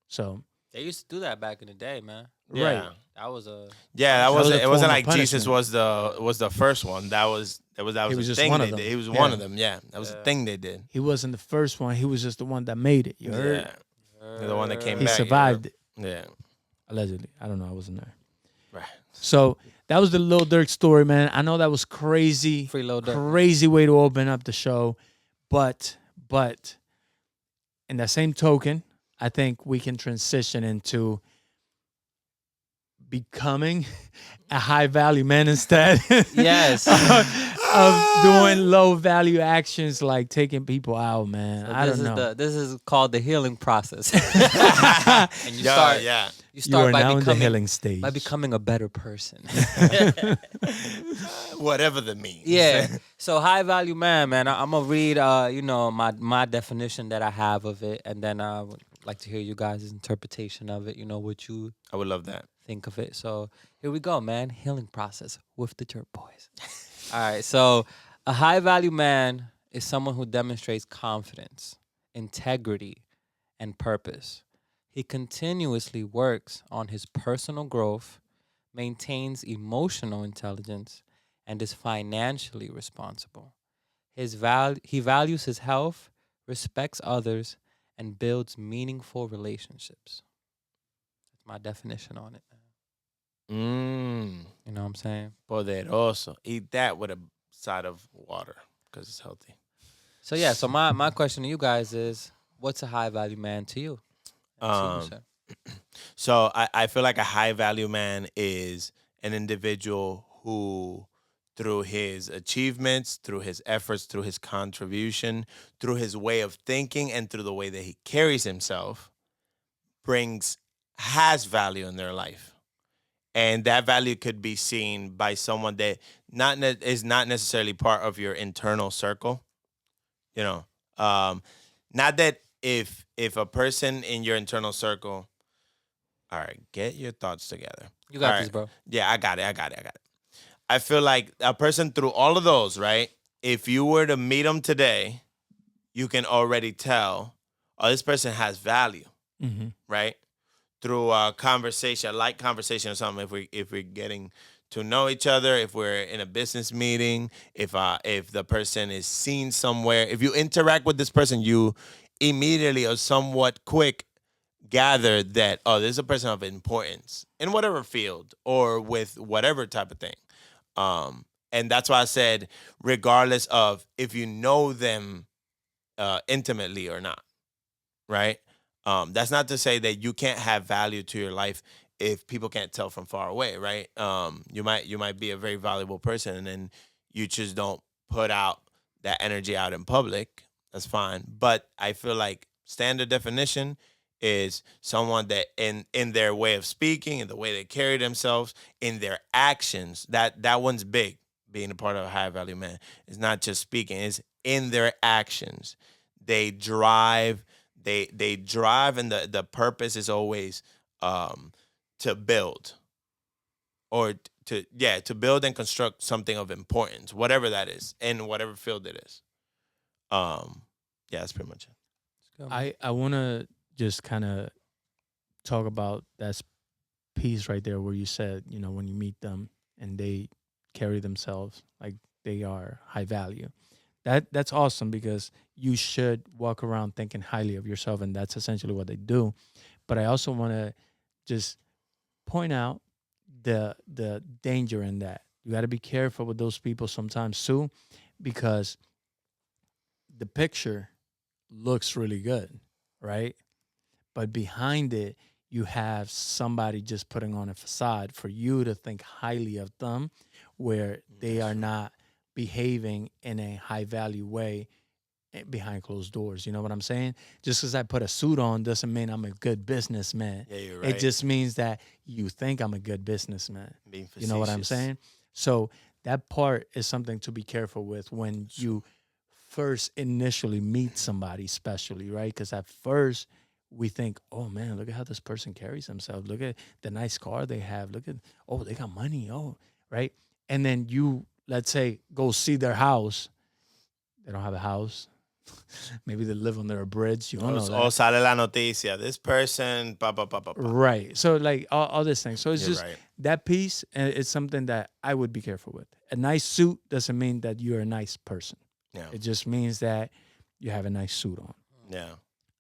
So They used to do that back in the day, man. Yeah. right. That was a Yeah, that That was wasn't. a It wasn't form of like Jesus punishment. was the first one. That was He was a just thing one they of them. did. He was Yeah. one of them. Yeah, that was a Yeah. thing they did. He wasn't the first one. He was just the one that made it. You heard? Yeah, the one that came He back. survived it, Yeah, allegedly. I don't know. I wasn't there. right. So that was the Lil Durk story, man. I know that was crazy. Free Lil Durk. Crazy way to open up the show. But in that same token, I think we can transition into becoming a high value man instead. Yes. of doing low value actions like taking people out, man. I don't know. This is called the healing process. And you Yeah, start yeah. you You start are by now in the becoming healing stage. by becoming a better person. Whatever the means. Yeah. So high value man, I'm gonna read my definition that I have of it, and then I would like to hear you guys' interpretation of it. What you I would love that. think of it. So here we go, man. Healing process with the Jerk Boys. All right. So a high value man is someone who demonstrates confidence, integrity, and purpose. He continuously works on his personal growth, maintains emotional intelligence, and is financially responsible. He values his health, respects others, and builds meaningful relationships. That's my definition on it. Mmm. You know what I'm saying? Poderoso. Eat that with a side of water because it's healthy. So yeah, so my question to you guys is, what's a high value man to you? Um, So I feel like a high value man is an individual who, through his achievements, through his efforts, through his contribution, through his way of thinking, and through the way that he carries himself, has value in their life. And that value could be seen by someone that is not necessarily part of your internal circle. Not that if a person in your internal circle, all right, get your thoughts together. You got All this, bro. Yeah, I got it. I feel like a person through all of those, right? If you were to meet them today, you can already tell, oh, this person has value, Mm-hmm. right? Through a conversation, a light conversation or something. If we're getting to know each other, if we're in a business meeting, if the person is seen somewhere, if you interact with this person, you immediately or somewhat quick gather that, oh, this is a person of importance in whatever field or with whatever type of thing. And that's why I said, regardless of if you know them intimately or not, right? That's not to say that you can't have value to your life if people can't tell from far away, right? You might be a very valuable person and then you just don't put out that energy out in public. That's fine. But I feel like standard definition is someone that in their way of speaking, in the way they carry themselves, in their actions, that one's big, being a part of a high value man. It's not just speaking, it's in their actions. They drive. They drive, and the purpose is always to build, or to build and construct something of importance, whatever that is, in whatever field it is. That's pretty much it. I want to just kind of talk about that piece right there where you said, when you meet them and they carry themselves like they are high value. That's awesome because you should walk around thinking highly of yourself, and that's essentially what they do. But I also want to just point out the danger in that. You got to be careful with those people sometimes too, because the picture looks really good, right? But behind it, you have somebody just putting on a facade for you to think highly of them, where they are not behaving in a high value way behind closed doors. You know what I'm saying? Just because I put a suit on doesn't mean I'm a good businessman. Yeah, you're right. It just means that you think I'm a good businessman. Being You know what I'm facetious. saying? So that part is something to be careful with when you first initially meet somebody, especially, right? Because at first we think, oh man, look at how this person carries themselves. Look at the nice car they have. Look at, oh, they got money. Oh, right. and then you, let's say, go see their house. They don't have a house. Maybe they live under a bridge. You don't know that. O sale la noticia. This person, pa. Right. So like all these things. So it's You're just right. that piece, and it's something that I would be careful with. A nice suit doesn't mean that you're a nice person. Yeah. It just means that you have a nice suit on. Yeah.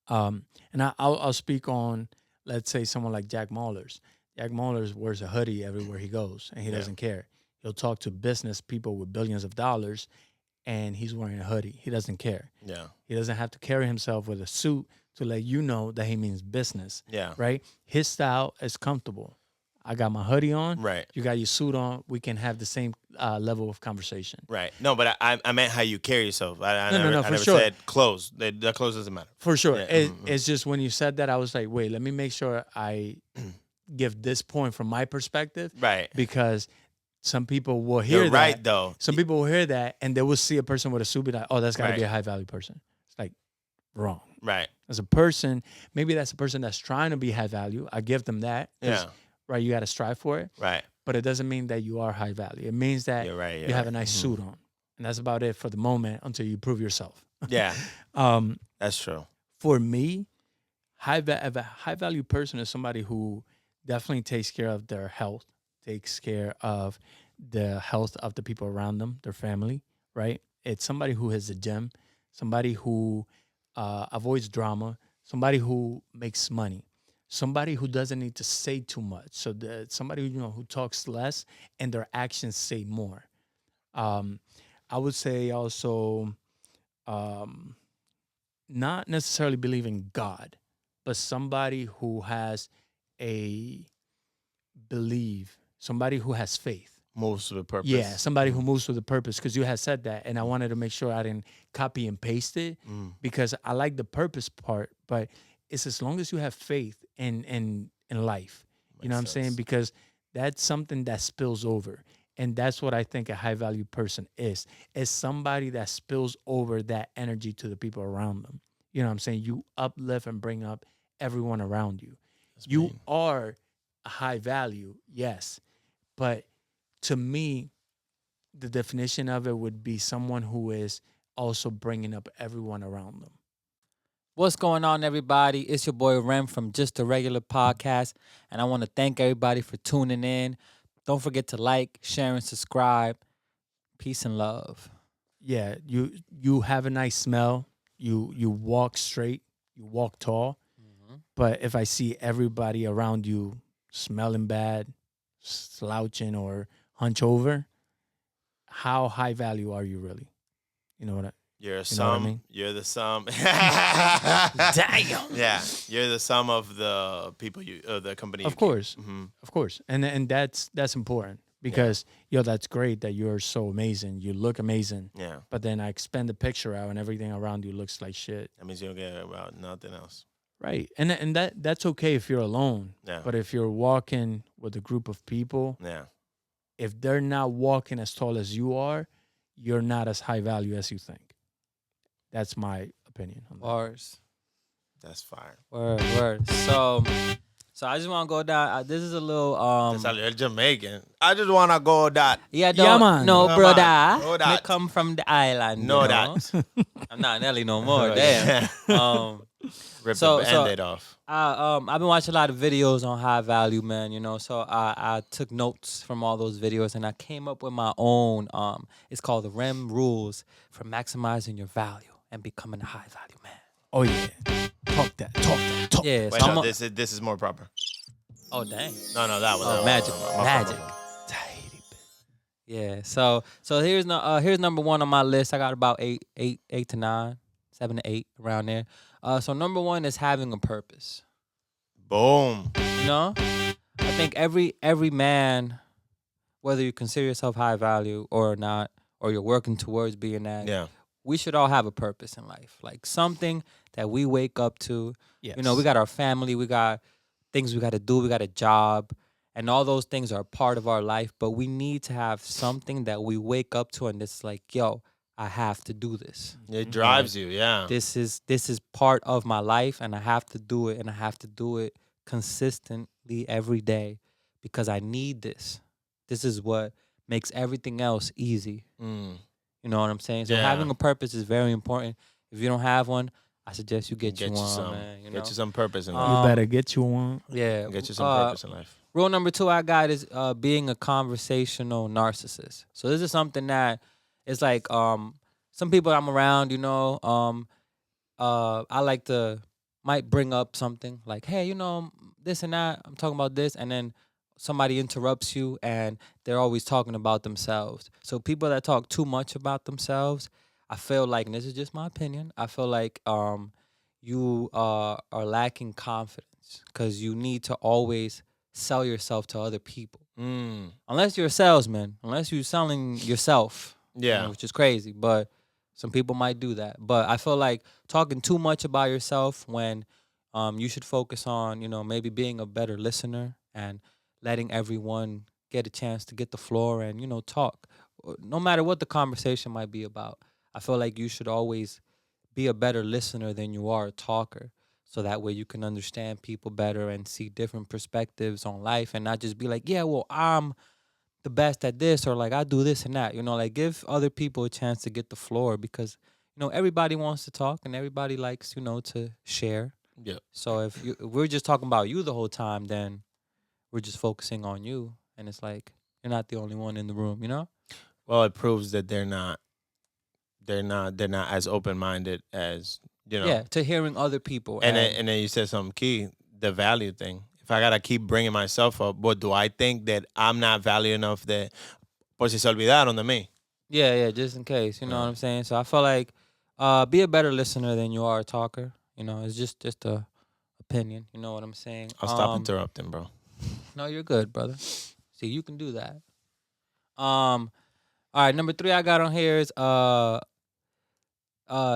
And I'll speak on, let's say, someone like Jack Mahlers. Jack Mahlers wears a hoodie everywhere he goes, and he doesn't care. He'll talk to business people with billions of dollars, and he's wearing a hoodie. He doesn't care. Yeah. He doesn't have to carry himself with a suit to let you know that he means business. Yeah. Right? His style is comfortable. I got my hoodie on. Right. You got your suit on. We can have the same level of conversation. Right. No, but I meant how you carry yourself. I No, never for sure. said clothes. The clothes doesn't matter. For sure. Yeah. It's just when you said that, I was like, wait, let me make sure I give this point from my perspective. Right. Because some people will hear You're that. right, though. Some people will hear that, and they will see a person with a suit, be like, oh, that's got to Right. be a high-value person. It's like, wrong. Right. As a person, maybe that's a person that's trying to be high value. I give them that. 'Cause, Yeah. Right, you got to strive for it. Right. But it doesn't mean that you are high value. It means that You're right. you have a nice suit on. And that's about it for the moment until you prove yourself. Yeah. Um, That's true. for me, a high value person is somebody who definitely takes care of their health, takes care of the health of the people around them, their family, right? It's somebody who has a gym, somebody who avoids drama, somebody who makes money, somebody who doesn't need to say too much. So somebody who talks less and their actions say more. I would say also not necessarily believe in God, but somebody who has somebody who has faith. Moves with purpose. Yeah, somebody who moves with a purpose, because you had said that, and I wanted to make sure I didn't copy and paste it, because I like the purpose part, but it's as long as you have faith in life. You know what I'm saying? Because that's something that spills over. And that's what I think a high-value person is somebody that spills over that energy to the people around them. You know what I'm saying? You uplift and bring up everyone around you. You are a high value, yes, but to me, the definition of it would be someone who is also bringing up everyone around them. What's going on, everybody? It's your boy Rem from Just a Regular Podcast, and I want to thank everybody for tuning in. Don't forget to like, share, and subscribe. Peace and love. Yeah, you have a nice smell. You walk straight. You walk tall. But if I see everybody around you smelling bad, slouching, or hunch over, how high value are you really? You know what I You're a know sum. what I mean? You're the sum. Damn. Yeah, you're the sum of the people the company. Of course, Mm-hmm. of course, and that's important because that's great that you're so amazing. You look amazing. Yeah. But then I expand the picture out, and everything around you looks like shit. That means you don't care about nothing else. Right, and that's okay if you're alone. Yeah. But if you're walking with a group of people, Yeah. if they're not walking as tall as you are, you're not as high value as you think. That's my opinion on that. Words. That's fire. Word. So I just want to go down. This is a little That's how you're Jamaican. I just wanna go that. Yeah, man. No, No, brother. man. Know that. Me come from the island. Know you know? that. I'm not Nelly no more. Damn. Rip So- the so- band-aid off. I've been watching a lot of videos on high value, man. You know, so I took notes from all those videos and I came up with my own. It's called the REM rules for maximizing your value and becoming a high value man. Oh yeah, talk that. Yeah. Wait, So no, I'm this is more proper. oh dang. No, that was Oh, magic. Yeah. So here's number one on my list. I got about eight to nine, 7 to 8 around there. So number one is having a purpose. Boom. You know, I think every man, whether you consider yourself high value or not, or you're working towards being that, Yeah. we should all have a purpose in life, like something that we wake up to. Yes. You know, we got our family, we got things we got to do, we got a job, and all those things are a part of our life. But we need to have something that we wake up to, and it's like, yo, I have to do this. It drives you, yeah. This is part of my life, and I have to do it, and I have to do it consistently every day because I need this. This is what makes everything else easy. Mm. You know what I'm saying? So Yeah. having a purpose is very important. If you don't have one, I suggest you get you one, some, man. You know? Get you some purpose in life. You better get you one. Yeah. Get you some purpose in life. Rule number 2 I got is being a conversational narcissist. So this is something that is like some people I'm around, you know, I like to might bring up something like, hey, you know, this and that. I'm talking about this, and then somebody interrupts you, and they're always talking about themselves. So people that talk too much about themselves, I feel like, and this is just my opinion, I feel like you are lacking confidence because you need to always sell yourself to other people. Unless you're a salesman, unless you're selling yourself, Yeah. you know, which is crazy, but some people might do that. But I feel like talking too much about yourself when you should focus on, you know, maybe being a better listener and letting everyone get a chance to get the floor and, you know, talk. No matter what the conversation might be about, I feel like you should always be a better listener than you are a talker. So that way you can understand people better and see different perspectives on life and not just be like, yeah, well, I'm the best at this or like I do this and that. You know, like give other people a chance to get the floor because, you know, everybody wants to talk and everybody likes, you know, to share. Yeah. So if we're just talking about you the whole time, then we're just focusing on you. And it's like, you're not the only one in the room, you know? Well, it proves that they're not as open-minded as, you know. Yeah, to hearing other people. And then you said something key, the value thing. If I gotta keep bringing myself up, what do I think that I'm not value enough that por si se olvidaron de mí? Yeah, just in case, you know what I'm saying? So I feel like be a better listener than you are a talker. You know, it's just a opinion, you know what I'm saying? I'll stop interrupting, bro. No, you're good, brother. See, you can do that. All right, number 3 I got on here is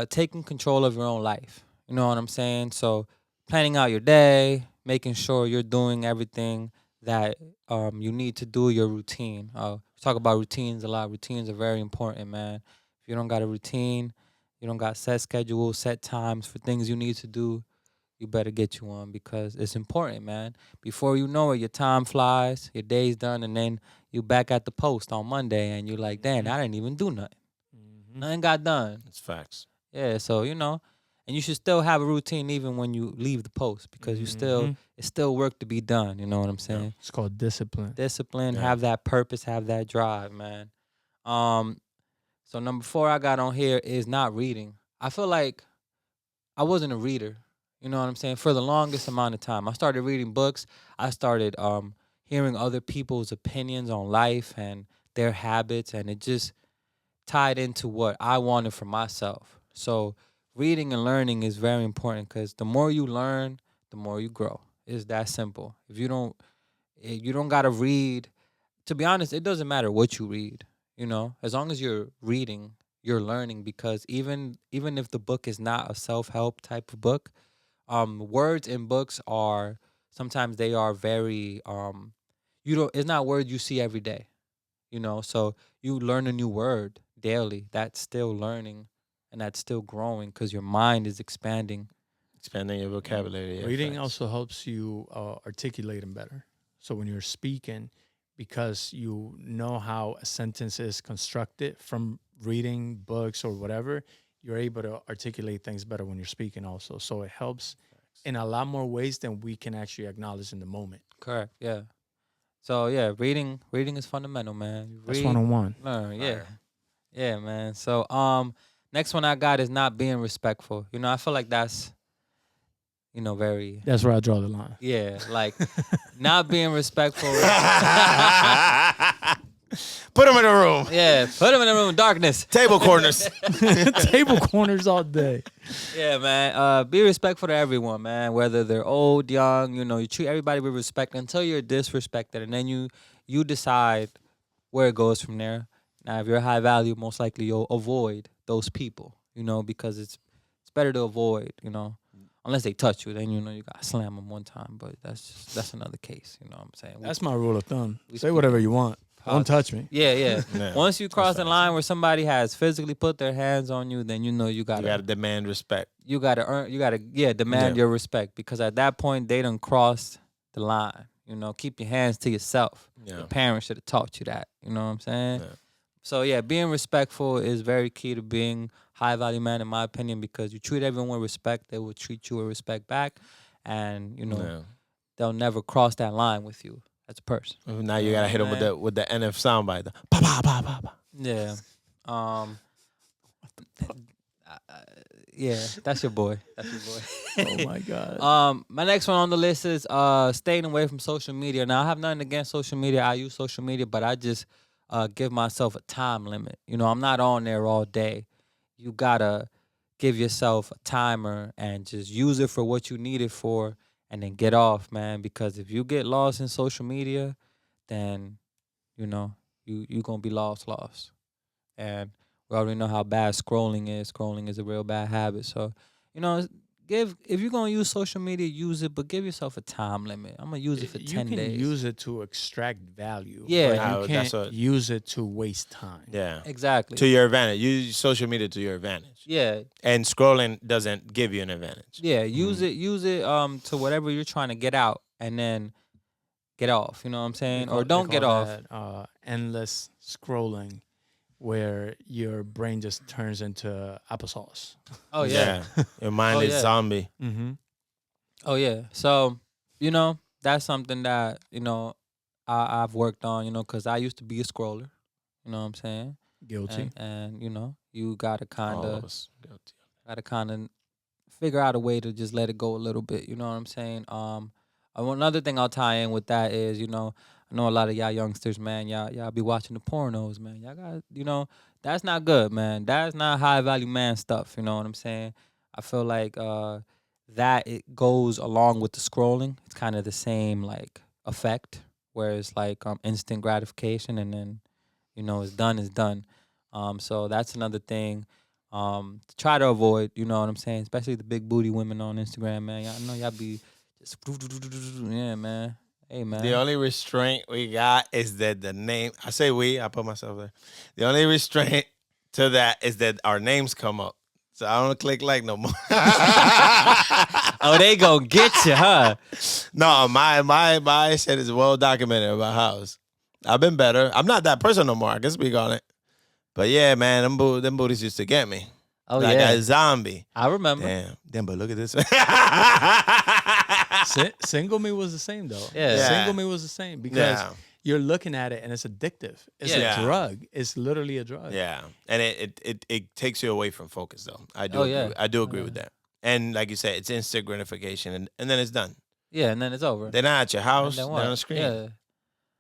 taking control of your own life. You know what I'm saying? So planning out your day, making sure you're doing everything that you need to do, your routine. We talk about routines a lot. Routines are very important, man. If you don't got a routine, you don't got set schedules, set times for things you need to do, you better get you one because it's important, man. Before you know it, your time flies, your day's done, and then you back at the post on Monday, and you're like, damn, I didn't even do nothing. Nothing got done. It's facts. Yeah, so, you know, and you should still have a routine even when you leave the post because it's still work to be done, you know what I'm saying? Yeah. It's called discipline. Discipline, have that purpose, have that drive, man. So number 4 I got on here is not reading. I feel like I wasn't a reader. You know what I'm saying? For the longest amount of time. I started reading books. I started hearing other people's opinions on life and their habits, and it just tied into what I wanted for myself. So reading and learning is very important because the more you learn, the more you grow. It's that simple. If you don't gotta read, to be honest, it doesn't matter what you read, you know, as long as you're reading, you're learning because even if the book is not a self-help type of book, words in books are sometimes they are very it's not words you see every day, you know, so you learn a new word daily. That's still learning and that's still growing because your mind is expanding your vocabulary. Reading facts. also helps you articulate them better. So when you're speaking, because you know how a sentence is constructed from reading books or whatever, you're able to articulate things better when you're speaking also. So it helps in a lot more ways than we can actually acknowledge in the moment. Correct. Yeah. So yeah, reading is fundamental, man. You That's read, one-on-one. learn. Yeah. Yeah, man. So next one I got is not being respectful. You know, I feel like that's, you know, very. That's where I draw the line. Yeah, like not being respectful. Put him in a room. Yeah, put him in the room, darkness. Table corners. Table corners all day. Yeah, man. Be respectful to everyone, man. Whether they're old, young, you know, you treat everybody with respect until you're disrespected, and then you decide where it goes from there. Now, if you're high value, most likely you'll avoid those people, you know, because it's better to avoid, you know, unless they touch you. Then you know you gotta slam them one time, but that's another case. You know what I'm saying? That's my rule of thumb. Say whatever you want. Don't touch me. Yeah. Yeah, Once you cross the line where somebody has physically put their hands on you, then you know you gotta demand respect. You gotta demand your respect because at that point they done crossed the line. You know, keep your hands to yourself. Yeah. Your parents should have taught you that. You know what I'm saying? Yeah. So yeah, being respectful is very key to being high value man, in my opinion, because you treat everyone with respect, they will treat you with respect back, and you know they'll never cross that line with you as a person. Now you gotta hit him with the NF soundbite. The pa pa pa pa pa. Yeah. Yeah, that's your boy. That's your boy. Oh my God. My next one on the list is staying away from social media. Now I have nothing against social media. I use social media, but I just give myself a time limit. You know, I'm not on there all day. You gotta give yourself a timer and just use it for what you need it for, and then get off, man. Because if you get lost in social media, then you know you gonna be lost. And we already know how bad scrolling is. Scrolling is a real bad habit. So, you know, if you're gonna use social media, use it, but give yourself a time limit. I'm gonna use it for 10 days. You can use it to extract value. Yeah. but you can't use it to waste time. Yeah. Exactly. To your advantage. Use social media to your advantage. Yeah. And scrolling doesn't give you an advantage. Yeah. Use it to whatever you're trying to get out, and then get off. You know what I'm saying? Or don't get off. That, endless scrolling, where your brain just turns into applesauce. Oh yeah. Your mind Oh, is yeah. zombie. Mm-hmm. Oh yeah. So, you know, that's something that, you know, I've worked on, you know, because I used to be a scroller. You know what I'm saying? Guilty. And you know, you gotta kind All of of us guilty. figure out a way to just let it go a little bit. You know what I'm saying? Another thing I'll tie in with that is, you know, I know a lot of y'all youngsters, man. Y'all be watching the pornos, man. Y'all got, you know, that's not good, man. That's not high value man stuff. You know what I'm saying? I feel like that it goes along with the scrolling. It's kind of the same like effect, where it's like instant gratification, and then, you know, it's done is done. So that's another thing to try to avoid. You know what I'm saying? Especially the big booty women on Instagram, man. Y'all know y'all be just yeah, man. Hey, man. The only restraint we got is that the name. I say we. I put myself there. The only restraint to that is that our names come up. So I don't click like no more. Oh, they gonna get you, huh? No, my shit is well documented about house. I've been better. I'm not that person no more. I can speak on it. But yeah, man, them booties used to get me. Oh like yeah, a zombie. I remember. Damn, but look at this. Single me was the same though. Yeah. Single me was the same because you're looking at it and it's addictive. It's a drug. It's literally a drug. Yeah, and it takes you away from focus though. I do. I do agree with that. And like you said, it's instant gratification, and then it's done. Yeah, and then it's over. They're not at your house. And They're then on what? the screen. Yeah,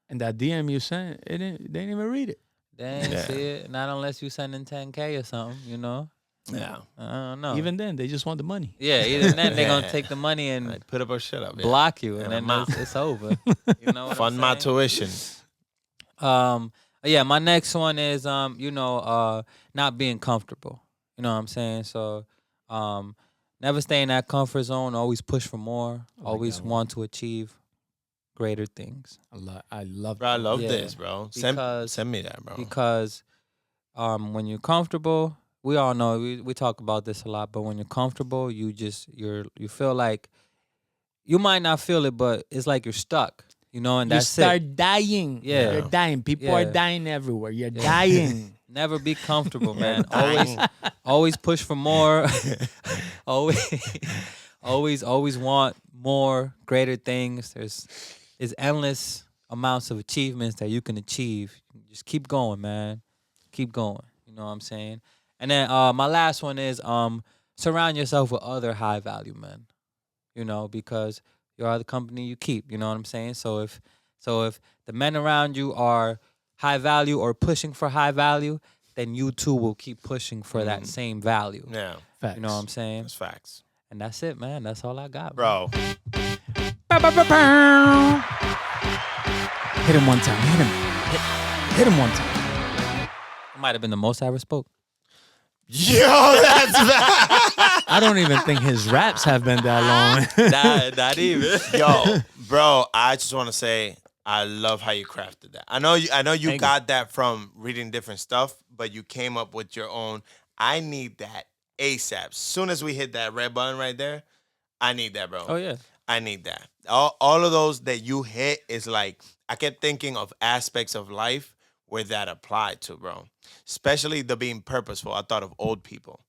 And that DM you sent, they didn't even read it. they ain't see it. Not unless you sending 10K or something, you know. Yeah. I don't know. Even then, they just want the money. Yeah, even then they're gonna take the money and Like, put up or shut up. block you, and And then I'm it's over. You know what Fund I'm my saying? tuition. Yeah, my next one is you know, not being comfortable. You know what I'm saying? So never stay in that comfort zone, always push for more, always want to achieve greater things. I love Bro, I love Yeah. this, bro. Because- Send me that, bro. Because when you're comfortable, we all know we talk about this a lot, but when you're comfortable, you feel like you might not feel it, but it's like you're stuck. You know, and You that's start it. dying. Yeah. You're dying. People are Yeah. dying everywhere. You're dying. Never be comfortable, man. Dying. Always push for more. always want more, greater things. There's endless amounts of achievements that you can achieve. Just keep going, man. Keep going. You know what I'm saying? And then my last one is surround yourself with other high value men. You know, because you are the company you keep. You know what I'm saying? So if the men around you are high value or pushing for high value, then you too will keep pushing for that same value. Yeah, Facts. You know what I'm saying? that's facts. And that's it, man. That's all I got, Bro, Hit him one time. Hit him one time. It might have been the most I ever spoke. yo, that's bad. I don't even think his raps have been that long. Not even. Yo, bro, I just want to say I love how you crafted that. I know you Thank got that from reading different stuff, but you came up with your own. I need that ASAP. Soon as we hit that red button right there, I need that, bro. Oh yeah. I need that. All of those that you hit is like, I kept thinking of aspects of life where that applied to, bro. Especially the being purposeful. I thought of old people.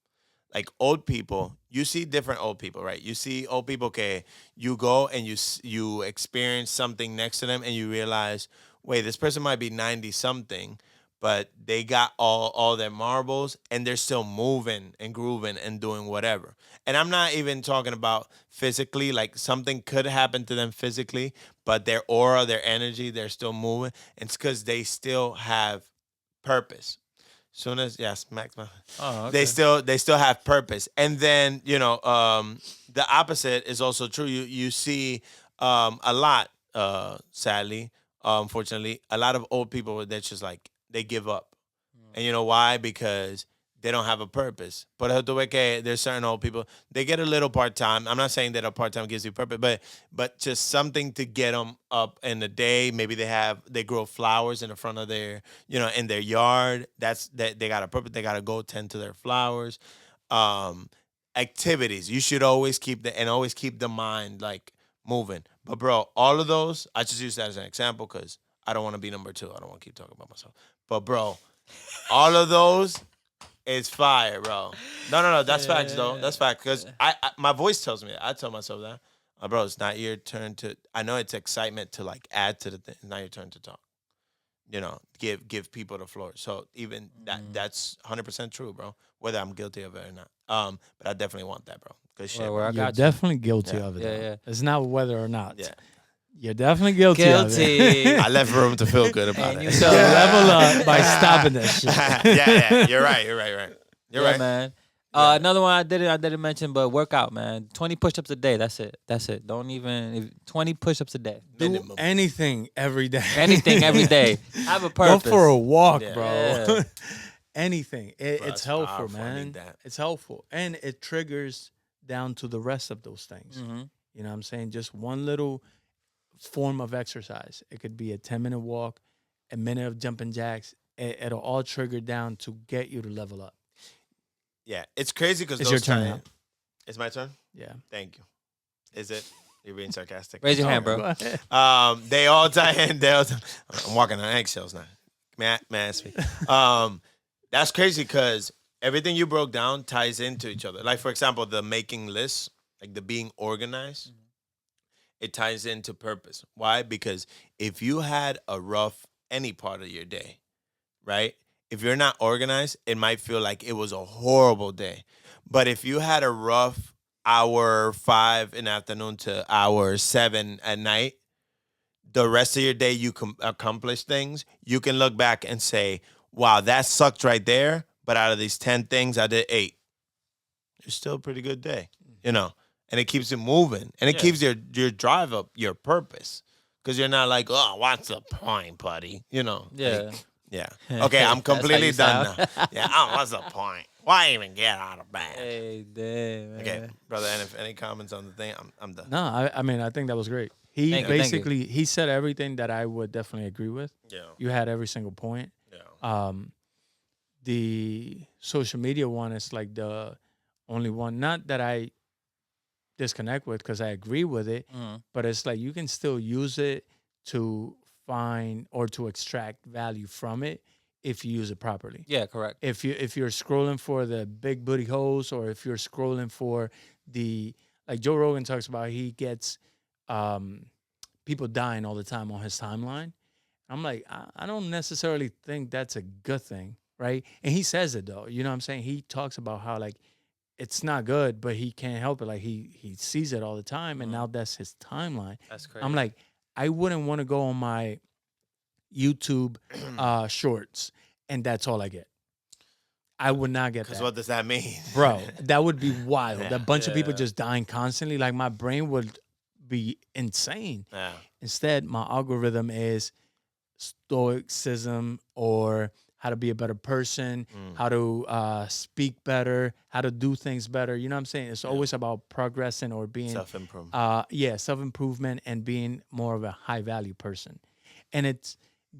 Like old people, you see different old people, right? You see old people, okay, you go and you experience something next to them and you realize, wait, this person might be 90 something, but they got all their marbles and they're still moving and grooving and doing whatever. And I'm not even talking about physically, like something could happen to them physically, but their aura, their energy, they're still moving. And it's because they still have purpose. Soon as yes, Max, Oh, okay. they still have purpose. And then the opposite is also true. You see a lot, sadly, unfortunately, a lot of old people that's just like they give up. And you know why? Because they don't have a purpose. Por eso tú ves que there's certain old people, they get a little part-time. I'm not saying that a part-time gives you purpose, but just something to get them up in the day. Maybe they grow flowers in the front of their, in their yard. That they got a purpose. They got to go tend to their flowers. Activities. You should always keep the mind like moving. But bro, all of those, I just use that as an example because I don't want to be number two. I don't want to keep talking about myself. But bro, all of those, it's fire, bro. No. That's facts, though. That's fact. Because my voice tells me that. I tell myself that. Bro, it's not your turn to. I know it's excitement to like add to the thing. It's not your turn to talk. Give people the floor. So even that's 100% true, bro. Whether I'm guilty of it or not. But I definitely want that, bro. Good shit. Well, I You're got you. definitely guilty of it. Yeah, though. yeah. It's not whether or not. Yeah. You're definitely guilty of it. I left room to feel good about And it. you So level up by stopping this shit. yeah. You're right. You're right. man. Yeah. Another one I didn't mention, but workout, man. 20 push-ups a day. That's it. Don't even 20 push-ups a day. Do Minimum. anything every day. Anything every day. Have a purpose. Go for a walk, Yeah. bro. Yeah. Anything. It's it's helpful, powerful. I man. need that. It's helpful. And it triggers down to the rest of those things. Mm-hmm. You know what I'm saying? Just one little form of exercise. It could be a 10-minute walk, a minute of jumping jacks. It'll all trigger down to get you to level up. Yeah, it's crazy because It's those your turn tie now. in. It's my turn. Yeah. Thank you. Is it? You're being sarcastic. Raise your hand, Go bro. ahead. They all tie in. I'm walking on eggshells now. May I ask me? That's crazy because everything you broke down ties into each other. Like, for example, the making lists, like the being organized, it ties into purpose. Why? Because if you had a rough any part of your day, right? If you're not organized, it might feel like it was a horrible day. But if you had a rough hour 5 in the afternoon to hour 7 at night, the rest of your day you can accomplish things. You can look back and say, wow, that sucked right there. But out of these 10 things, I did 8. It's still a pretty good day, and it keeps it moving. And it keeps your drive up, your purpose. Because you're not like, oh, what's the point, buddy? Yeah. Like, yeah. Okay, I'm completely That's how done you now. Yeah, oh, what's the point? Why even get out of bed? Hey, damn, man. Okay, brother, and if any comments on the thing, I'm done. No, I mean, I think that was great. He Thank you. basically, he said everything that I would definitely agree with. Yeah. You had every single point. Yeah. The social media one is like the only one, not that I disconnect with because I agree with it, but it's like you can still use it to find or to extract value from it if you use it properly. Yeah, correct. If you're scrolling for the big booty holes, or if you're scrolling for the, like Joe Rogan talks about, he gets people dying all the time on his timeline. I'm like, I don't necessarily think that's a good thing, right? And he says it though. You know what I'm saying? He talks about how like it's not good, but he can't help it. Like he sees it all the time, and now that's his timeline. That's crazy. I'm like, I wouldn't want to go on my YouTube shorts and that's all I get. I would not get Because that. what does that mean? Bro, that would be wild. Yeah. A bunch of people Yeah. just dying constantly. Like my brain would be insane. Yeah. Instead, my algorithm is stoicism, or how to be a better person, how to speak better, how to do things better. You know what I'm saying? It's always about progressing or being Self-improvement. self-improvement and being more of a high-value person. And it's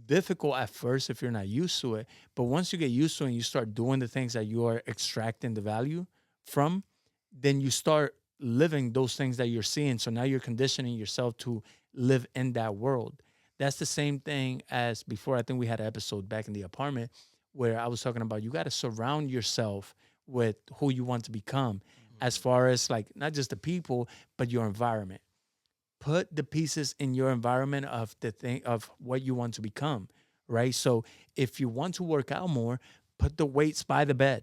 difficult at first if you're not used to it. But once you get used to it and you start doing the things that you are extracting the value from, then you start living those things that you're seeing. So now you're conditioning yourself to live in that world. That's the same thing as before. I think we had an episode back in the apartment where I was talking about you got to surround yourself with who you want to become, as far as like not just the people, but your environment. Put the pieces in your environment of the thing of what you want to become, right? So if you want to work out more, put the weights by the bed.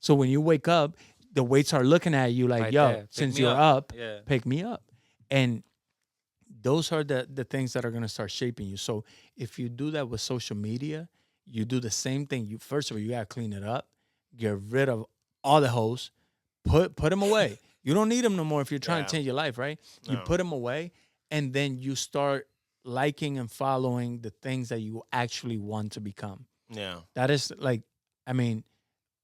So when you wake up, the weights are looking at you like, Right yo, there. Pick since me you're up. up, Yeah. pick me up. And those are the things that are going to start shaping you. So if you do that with social media, you do the same thing. You first of all, you got to clean it up, get rid of all the hoes, put them away. You don't need them no more if you're trying to change your life, right? You No. put them away, and then you start liking and following the things that you actually want to become. Yeah. That is like, I mean,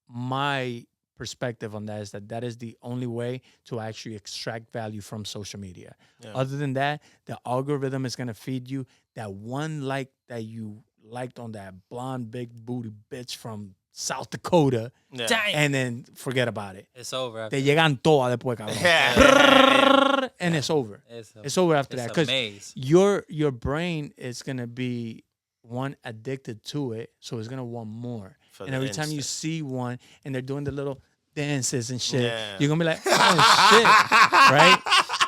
my perspective on that is that is the only way to actually extract value from social media. Yeah. Other than that, the algorithm is going to feed you that one like that you liked on that blonde big booty bitch from South Dakota, Yeah. and then forget about it. It's over. Te llegan todas después, cabrón. Yeah. And it's over. It's over after that, It's a because maze. your brain is going to be addicted to it, so it's going to want more. For And the every time you instant. see one and they're doing the little dances and shit, Yeah. you're going to be like, oh shit, right?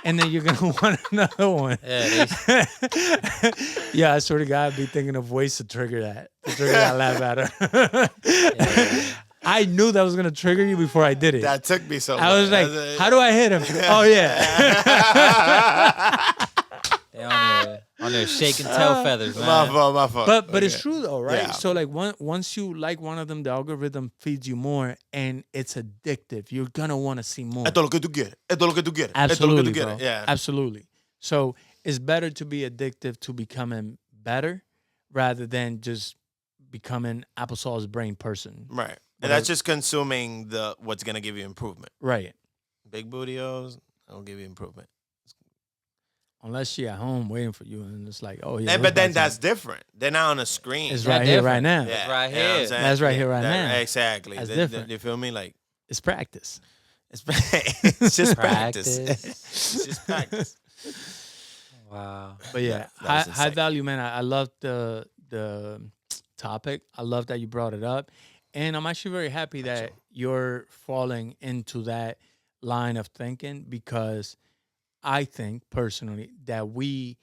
And then you're going to want another one. Yeah, Yeah, I swear to God, I'd be thinking of ways to trigger that laugh at her. I knew that was going to trigger you before I did it. That took me so long. I was like, how do I hit him? Oh, yeah. They on there shaking tail feathers, man. My fault. But it's true though, right? Yeah. So like once you like one of them, the algorithm feeds you more, and it's addictive. You're gonna want to see more. Esto es lo que tú quieres. Esto es lo que tú quieres. Absolutely, Esto es lo que tú bro. quieres. Yeah. Absolutely. So it's better to be addictive to becoming better rather than just becoming applesauce brain person. Right. And that's just consuming what's gonna give you improvement. Right. Big bootios, that'll give you improvement. Unless she at home waiting for you, and it's like, oh yeah. And, but then that's different. They're not on a screen. it's That right here, right different. now. Yeah. It's right You know what I'm here. saying? That's right here, right That- now. Exactly. That's They- different. You feel me? Like It's practice. it's just practice. Practice. It's just practice. Wow. But yeah, That was high insane. value, man. I love the topic. I love that you brought it up, and I'm actually very happy that you're falling into that line of thinking, because I think personally that we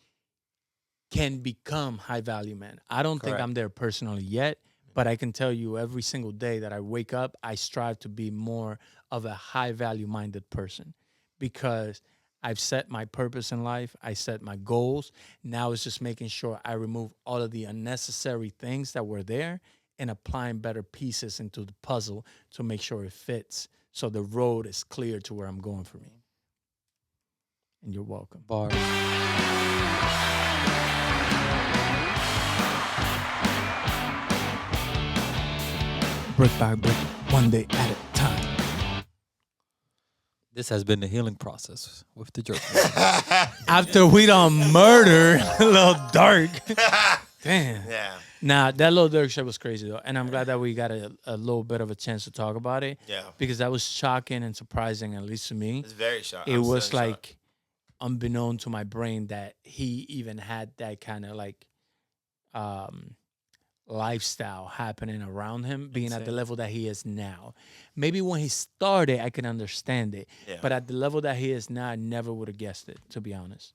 can become high value men. I don't think Correct. I'm there personally yet, but I can tell you every single day that I wake up, I strive to be more of a high value minded person, because I've set my purpose in life. I set my goals. Now it's just making sure I remove all of the unnecessary things that were there and applying better pieces into the puzzle to make sure it fits, so the road is clear to where I'm going for me. And you're welcome. Bars. Brick by brick, one day at a time. This has been the healing process with the jerk. After we done murder Lil Durk. Damn. Yeah. Nah, that Lil Durk shit was crazy though. And I'm glad that we got a little bit of a chance to talk about it. Yeah. Because that was shocking and surprising, at least to me. It's very shocking. It was like unbeknown to my brain that he even had that kind of like lifestyle happening around him, being at the Insane. level that he is now. Maybe when he started, I can understand it. Yeah. But at the level that he is now, I never would have guessed it, to be honest.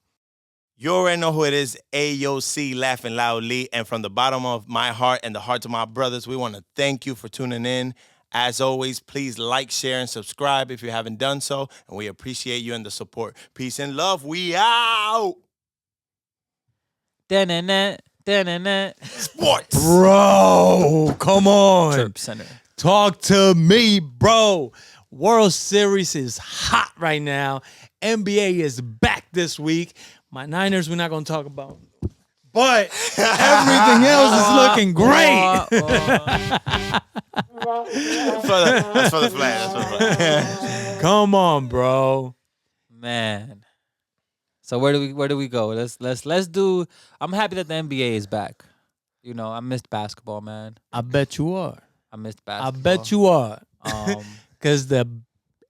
You already know who it is, AOC Laughing Loudly. And from the bottom of my heart and the hearts of my brothers, we want to thank you for tuning in. As always, please like, share, and subscribe if you haven't done so. And we appreciate you and the support. Peace and love. We out. Da-na-na, da-na-na. Sports. Bro, come on. Chirp Center. Talk to me, bro. World Series is hot right now. NBA is back this week. My Niners, we're not going to talk about. But everything else is looking great. That's for the flag. That's for the flag. Come on, bro. Man. So where do we go? Let's do. I'm happy that the NBA is back. You know, I missed basketball, man. I bet you are. I missed I basketball. bet you are. Um, Because the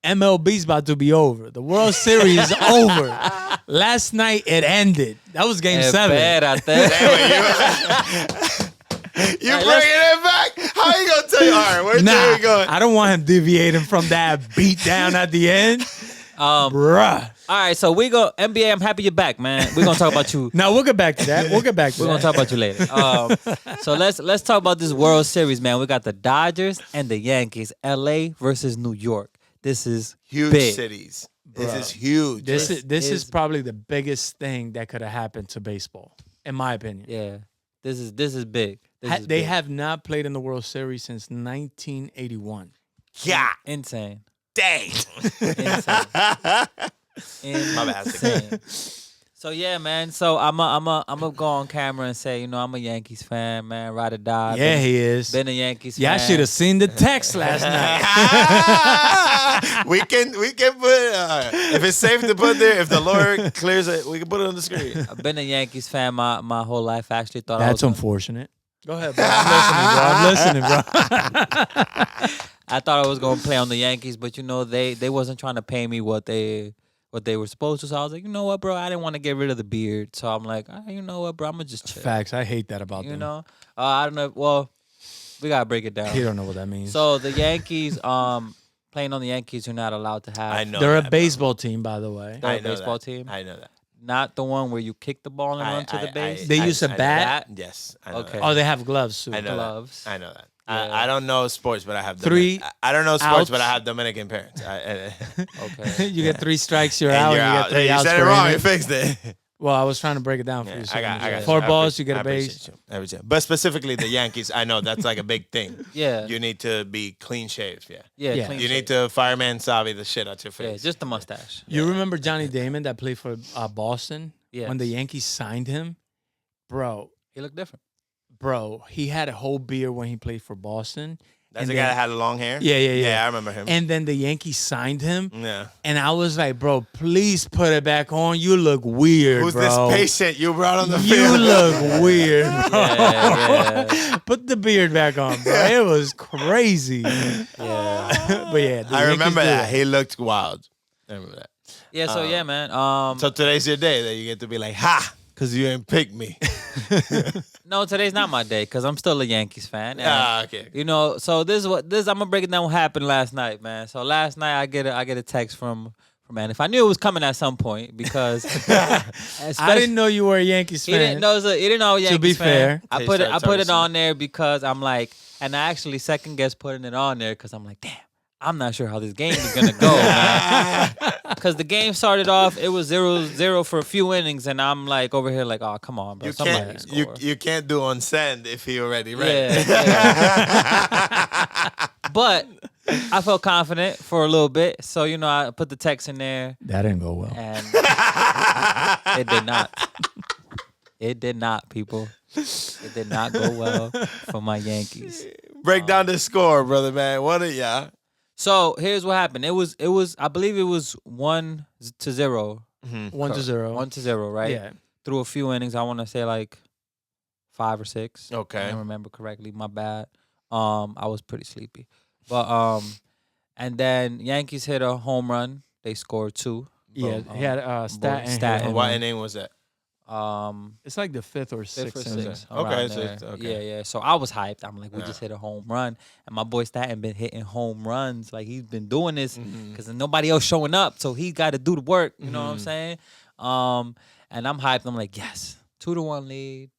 MLB's about to be over. The World Series is over. Last night it ended. That was Game 7. Espérate. You bringing it back? How you gonna tell you? All right, where's Jerry going? I don't want him deviating from that beat down at the end. Bruh. All right, so we go NBA. I'm happy you're back, man. We're gonna talk about you. Now we'll get back to that. We're gonna talk about you later. So let's talk about this World Series, man. We got the Dodgers and the Yankees. LA versus New York. This is Huge big. cities. This is huge. This is probably the biggest thing that could have happened to baseball, in my opinion. Yeah, this is big. This is They big. have not played in the World Series since 1981. Yeah. Insane. Dang. Insane. My bad. Insane. So yeah, man. So I'm gonna go on camera and say, you know, I'm a Yankees fan, man. Ride or die. Yeah, he is. Been a Yankees Yeah, I fan. should have seen the text last night. we can put if it's safe to put there. If the Lord clears it, we can put it on the screen. I've been a Yankees fan my whole life. I actually thought That's I was unfortunate. Go ahead, bro. I'm listening, bro. I thought I was gonna play on the Yankees, but you know they wasn't trying to pay me what they were supposed to. So I was like, you know what, bro, I didn't want to get rid of the beard. So I'm like, you know what, bro, I'm gonna just chill. Facts. I hate that about You them. know, I don't know. Well, we gotta break it down. You don't know what that means. So the Yankees, playing on the Yankees, you're not allowed to have. I know They're that, a baseball team, by the way. They're I a know baseball that. team. I know that. Not the one where you kick the ball and run to the base. They use a know bat? that. Yes. I know Okay. that. Oh, they have gloves too. I know gloves. that. I know that. Yeah. I don't know sports, but I have Three I don't know sports, but I outs. have Dominican parents. Okay. You get 3 strikes, you're And out. you're and you out. get 3 Hey, you outs said per it wrong. You inning. fixed it. Well, I was trying to break it down for you. I got you. 4 I balls, you get I a base. appreciate you. I appreciate you. But specifically the Yankees, I know that's like a big thing. Yeah. You need to be clean shaved. Yeah. Yeah. Yeah. Clean You shape. need to fireman savvy the shit out your Yeah, face. just the mustache. You remember Johnny Damon that played for Boston? Yes. When the Yankees signed him? Bro, He looked different. he had a whole beard when he played for Boston. That's And the then- guy that had the long hair? Yeah. Yeah, I remember him. And then the Yankees signed him. Yeah. And I was like, bro, please put it back on. You look weird, Who's bro. this patient you brought on the You field? look weird, bro. Yeah. Put the beard back on, bro. It was crazy. Yeah. But yeah, the I remember Yankees do that. it. He looked wild. I remember that. Yeah. So yeah, man. So today's your day that you get to be like, ha, because you ain't pick me. No, today's not my day because I'm still a Yankees fan. And, Okay. you know, so this is I'm gonna break it down what happened last night, man. So last night I get a text from man. If I knew it was coming at some point because I didn't know you were a Yankees he fan. didn't know he didn't know I was a Yankees be fan. fair. I put it on there because I'm like, and I actually second guess putting it on there because I'm like, damn, I'm not sure how this game is gonna go, man. Because the game started off, it was 0-0 for a few innings, and I'm like over here like, oh come on, bro, You somebody can't, score. you can't do on send if he already read. Yeah. But I felt confident for a little bit, so you know I put the text in there, That didn't go well. and it did not. It did not, people. It did not go well for my Yankees. Break down the score, brother, man. What are y'all? So here's what happened. It was I believe it was 1-0. 1-0. 1-0, right? Yeah. Through a few innings, I want to say like 5 or 6. Okay. I don't remember correctly. My bad. I was pretty sleepy. But and then Yankees hit a home run. They scored 2. Yeah, he had Stanton. Stanton. hit a home What run. inning was that? It's like the 5th or 6th. Fifth or inning. sixth, Okay, around so there. it's- okay. Yeah. So I was hyped. I'm like, we Yeah. just hit a home run, and my boy Stanton been hitting home runs. Like he's been doing this Mm-hmm. because nobody else showing up, so he got to do the work. You know what I'm Mhm. saying? And I'm hyped. I'm like, yes, 2-1 lead.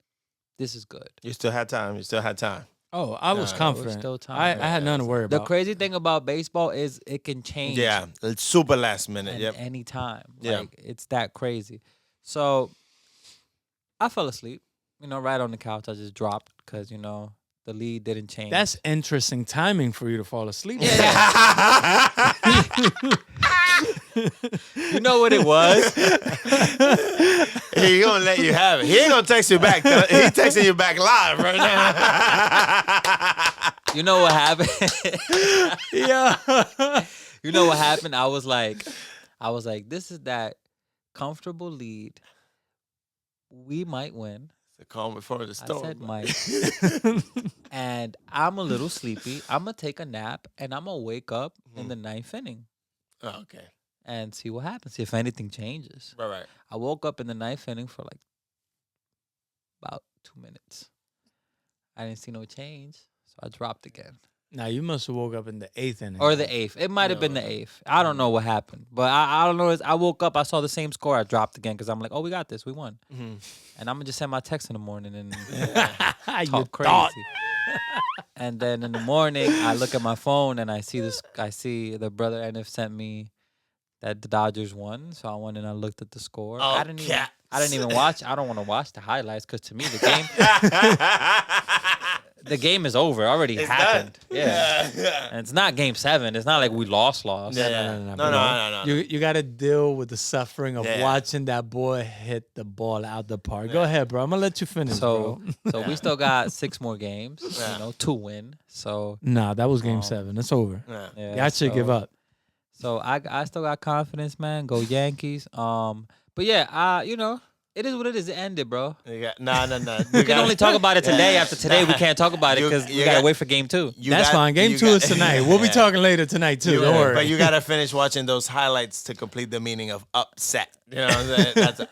This is good. You still had time. You still had time. Oh, I was Nah, confident. still time. I had nothing to worry The about. crazy thing about baseball is it can change. Yeah. It's super last minute. at Yep. any time. Yeah. Like it's that crazy. So I fell asleep. You know, right on the couch. I just dropped because you know the lead didn't change. That's interesting timing for you to fall asleep. You know what it was? He gonna let you have it. He ain't gonna text you back. He texting you back live right now. You know what happened? Yeah. You know what happened? I was like, this is that comfortable lead. We might win. The calm before the I storm. said might. And I'm a little sleepy. I'm gonna take a nap and I'm gonna wake up in the 9th inning. Oh, okay. and see what happens, see if anything changes. Right. I woke up in the ninth inning for like about 2 minutes. I didn't see no change, so I dropped again. Now you must have woke up in the 8th inning. Or the 8th. It might have been the 8th. I don't know what happened. But I don't know. I woke up, I saw the same score. I dropped again because I'm like, oh, we got this. We won. Mm-hmm. And I'm going to just send my text in the morning and You talk crazy. thought. And then in the morning, I look at my phone and I see this. I see the brother NF sent me that the Dodgers won. So I went and I looked at the score. Oh, I didn't even watch. I don't want to watch the highlights because to me, the game is over. It already happened. Done. Yeah. And it's not game 7. It's not like we lost. No. You got to deal with the suffering of watching that boy hit the ball out the park. Go ahead, bro. I'm going to let you finish, bro. So we still got 6 more games, to win. So nah, that was game 7. It's over. Yeah. Y'all should give up. So I still got confidence, man. Go Yankees. But yeah, it is what it is. It ended, bro. No. We can only talk about it today. After today, we can't talk about it because we gotta wait for game 2. That's fine. Game 2 is tonight. We'll be talking later tonight too. Don't worry. But you gotta finish watching those highlights to complete the meaning of upset. You know what I'm saying?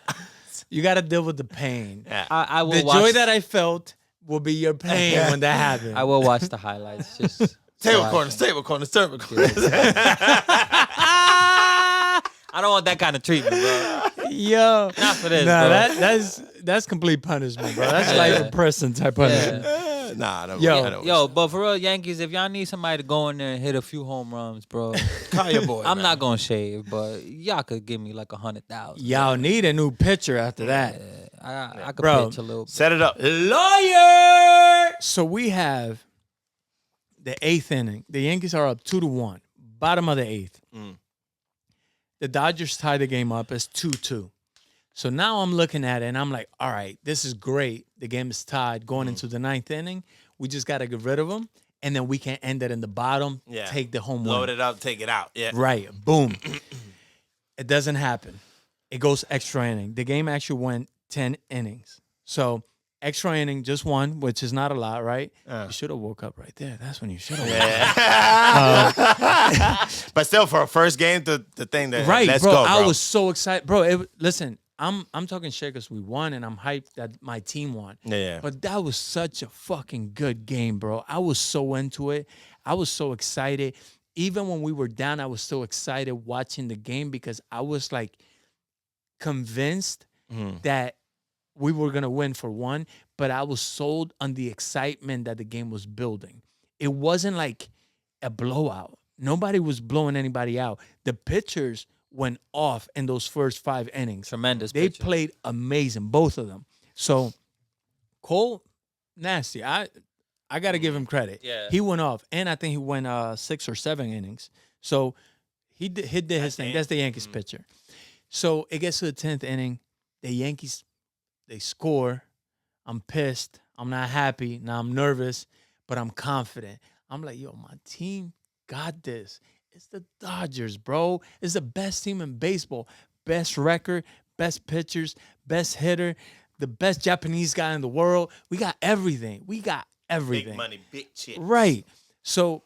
You gotta deal with the pain. Yeah. I will The watch, joy that I felt will be your pain when that happens. I will watch the highlights. Just table corners. I don't want that kind of treatment, bro. Yo, Not for this, nah, bro. that's complete punishment, bro. That's life in prison type punishment. Yo, but for real, Yankees, if y'all need somebody to go in there and hit a few home runs, bro, Call your boy. I'm man. not gonna shave, but y'all could give me like 100,000. Y'all need a new pitcher after that. I could Bro, pitch a little bit. Set it up. Lawyer. So we have the 8th inning. The Yankees are up 2-1. Bottom of the 8th. The Dodgers tie the game up as 2-2. So now I'm looking at it and I'm like, all right, this is great. The game is tied going into the 9th inning. We just got to get rid of them. And then we can end it in the bottom, take the home Load win. it up, take it out. Yeah. Right. Boom. It doesn't happen. It goes extra inning. The game actually went 10 innings. So extra inning, just one, which is not a lot, right? You should have woke up right there. That's when you should have woke up. But still, for a first game, the thing that let's bro, go, bro. I was so excited, bro. Listen, I'm talking shit because we won, and I'm hyped that my team won. Yeah. But that was such a fucking good game, bro. I was so into it. I was so excited. Even when we were down, I was so excited watching the game because I was like convinced that we were going to win for one, but I was sold on the excitement that the game was building. It wasn't like a blowout. Nobody was blowing anybody out. The pitchers went off in those first 5 innings. Tremendous. They pitcher. played amazing, both of them. So Cole, nasty. I got to give him credit. Yeah. He went off, and I think he went 6 or 7 innings. So he did his thing. That's the Yankees pitcher. So it gets to the 10th inning. The Yankees, they score. I'm pissed. I'm not happy. Now I'm nervous, but I'm confident. I'm like, yo, my team got this. It's the Dodgers, bro. It's the best team in baseball. Best record, best pitchers, best hitter, the best Japanese guy in the world. We got everything. Big money, big shit. Right. So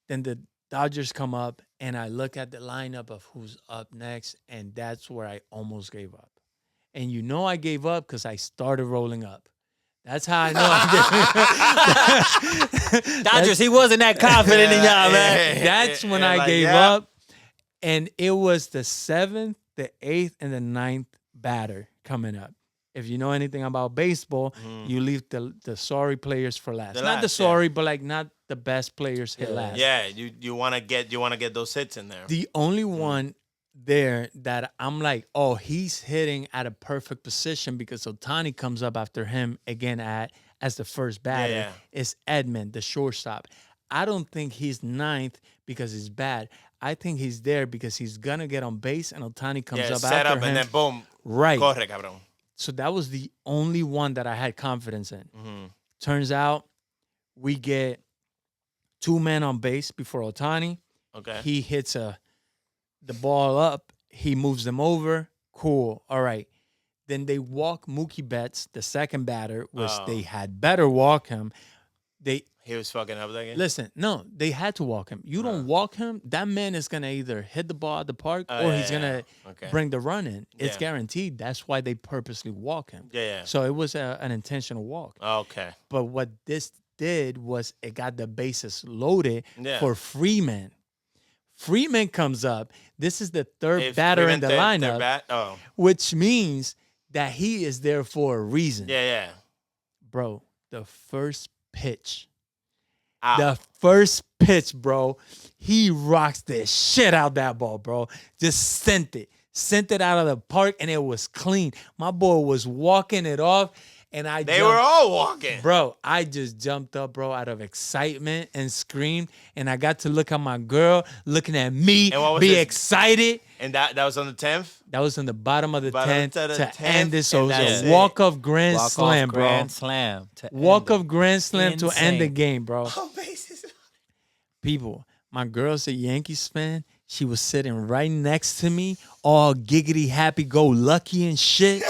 then the Dodgers come up, and I look at the lineup of who's up next, and that's where I almost gave up. And you know I gave up because I started rolling up. That's how I know I gave up. Dodgers, he wasn't that confident in y'all, man. That's when I gave up. And it was the 7th, the 8th, and the 9th batter coming up. If you know anything about baseball, you leave the sorry players for last. Not the sorry, but like not the best players hit last. Yeah, you want to get those hits in there. The only one there that I'm like, oh, he's hitting at a perfect position because Ohtani comes up after him again as the first batter is Edman, the shortstop. I don't think he's 9th because he's bad. I think he's there because he's gonna get on base and Ohtani comes up set after up him. and then boom, right? Corre, cabrón. So that was the only one that I had confidence in. Turns out we get 2 men on base before Ohtani. Okay. He hits the ball up. He moves them over. Cool. All right. Then they walk Mookie Betts, the second batter, which they had better walk him. He was fucking up that game. Listen, no, they had to walk him. You don't walk him, that man is gonna either hit the ball at the park or he's gonna bring the run in. It's guaranteed. That's why they purposely walk him. Yeah. So it was an intentional walk. Okay. But what this did was it got the bases loaded for Freeman. Freeman comes up. This is the third batter in the lineup, which means that he is there for a reason. Yeah. Bro, the first pitch. Ow. The first pitch, bro, he rocks the shit out that ball, bro. Just sent it out of the park, and it was clean. My boy was walking it off, and they were all walking. Bro, I just jumped up, bro, out of excitement and screamed, and I got to look at my girl looking at me, be excited. And that was on the 10th? That was on the bottom of the 10th to end this. So it was a walk-off grand slam, bro. Grand slam. Walk-off grand slam to end the game, bro. Oh, bases. People, my girl's a Yankees fan. She was sitting right next to me, all giggity, happy-go-lucky and shit,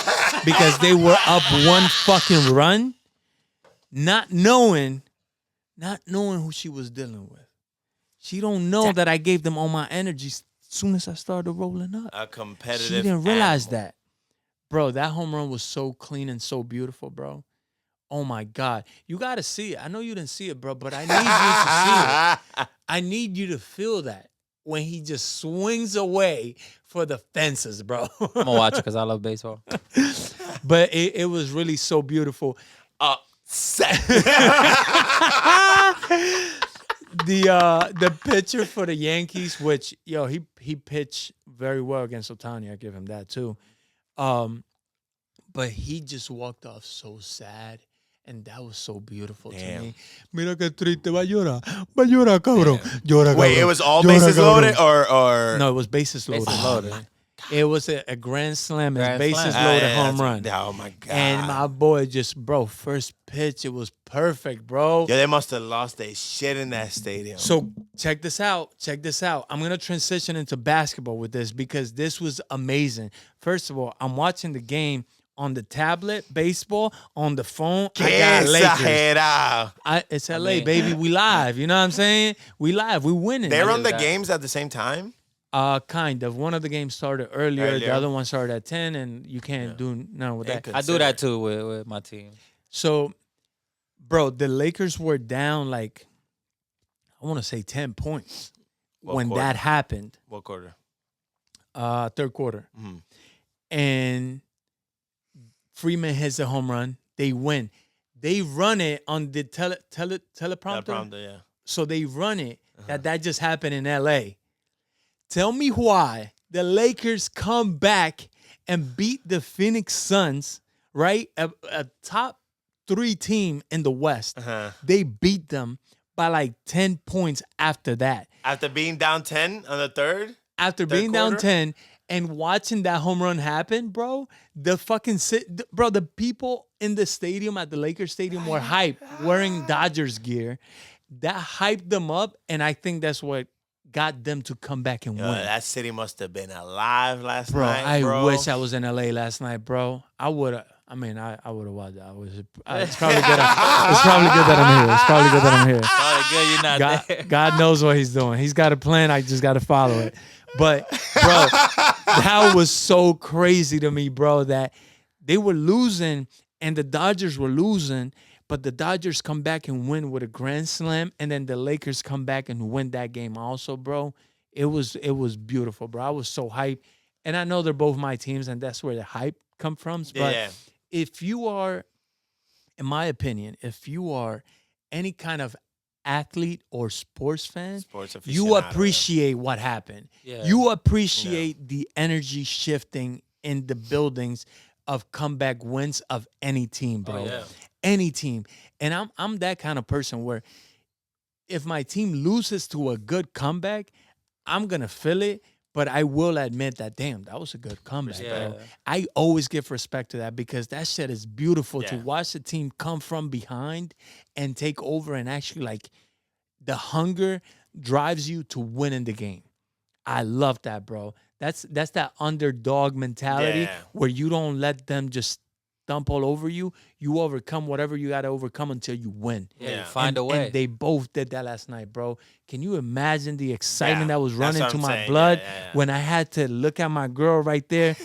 because they were up one fucking run, not knowing who she was dealing with. She don't know that I gave them all my energy as soon as I started rolling up. A competitive She didn't realize animal. that. Bro, that home run was so clean and so beautiful, bro. Oh, my God. You got to see it. I know you didn't see it, bro, but I need you to see it. I need you to feel that when he just swings away for the fences, bro. I'm going to watch it because I love baseball. But it was really so beautiful. The pitcher for the Yankees, which, he pitched very well against Ohtani. I give him that, too. But he just walked off so sad. And that was so beautiful to me. Mira que triste, va a llorar. Va a llorar, cabrón. Llora, cabrón. Wait, it was all bases loaded or? No, it was bases loaded. Bases loaded. It was a grand slam, Grand bases slam. loaded home run. Oh, my God. And my boy just, bro, first pitch, it was perfect, bro. Yeah, they must have lost their shit in that stadium. So check this out. I'm going to transition into basketball with this because this was amazing. First of all, I'm watching the game on the tablet, baseball, on the phone. I got Lakers. It's LA, baby. We live. You know what I'm saying? We live. We winning. They run the games at the same time? Kind of. One of the games started earlier. The other one started at 10, and you can't do none with that. I do that, too, with my team. So, bro, the Lakers were down, like, I want to say 10 points when that happened. What quarter? Third quarter. Mm-hmm. And Freeman hits a home run. They win. They run it on the teleprompter. Teleprompter, yeah. So they run it. That just happened in L.A. Tell me why the Lakers come back and beat the Phoenix Suns, right? A top 3 team in the West. They beat them by like 10 points after that. After being down 10 on the third? After being down 10 and watching that home run happen, bro, the people in the stadium at the Lakers stadium were hyped, wearing Dodgers gear. That hyped them up, and I think that's what got them to come back and win. That city must have been alive last night, bro. I wish I was in LA last night, bro. I would have. I mean, I would have watched that. It's probably good. It's probably good that I'm here. It's probably good that I'm here. Probably good you're not there. God knows what he's doing. He's got a plan. I just got to follow it. But, bro, that was so crazy to me, bro, that they were losing and the Dodgers were losing, but the Dodgers come back and win with a grand slam, and then the Lakers come back and win that game also, bro. It was beautiful, bro. I was so hyped. And I know they're both my teams, and that's where the hype comes from. But if you are, in my opinion, if you are any kind of athlete or sports fan, you appreciate what happened. Yeah. You appreciate the energy shifting in the buildings of comeback wins of any team, bro. Oh, yeah. Any team. And I'm that kind of person where if my team loses to a good comeback, I'm going to feel it, but I will admit that, damn, that was a good comeback, bro. I always give respect to that because that shit is beautiful to watch the team come from behind and take over, and actually, like, the hunger drives you to win in the game. I love that, bro. That's that underdog mentality where you don't let them just dump all over you, you overcome whatever you got to overcome until you win. Yeah, you find a way. And they both did that last night, bro. Can you imagine the excitement Yeah, that was that's running what to I'm my saying. blood Yeah. when I had to look at my girl right there,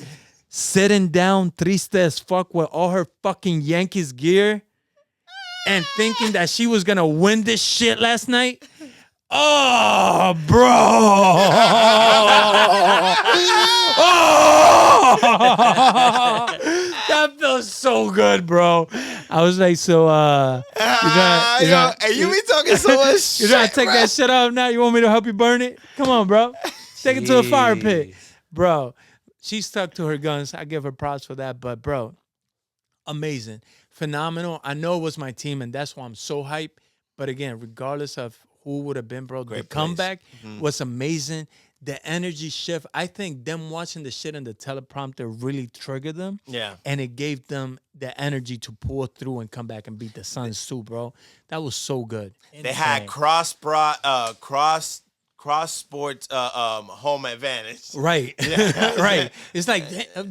sitting down, triste as fuck with all her fucking Yankees gear and thinking that she was going to win this shit last night? Oh, bro. Oh, that feels so good, bro. I was like, so, Hey, you be talking so much shit, you're trying to take bro. that shit off now? You want me to help you burn it? Come on, bro. Take it to a fire pit. Jeez. Bro, she stuck to her guns. I give her props for that. But, bro, amazing. Phenomenal. I know it was my team, and that's why I'm so hyped. But, again, regardless of who would have been, bro, the Great comeback was amazing. The energy shift, I think them watching the shit in the teleprompter really triggered them. Yeah. And it gave them the energy to pull through and come back and beat the Suns too, bro. That was so good. They had cross sports home advantage. Right. Right. It's like,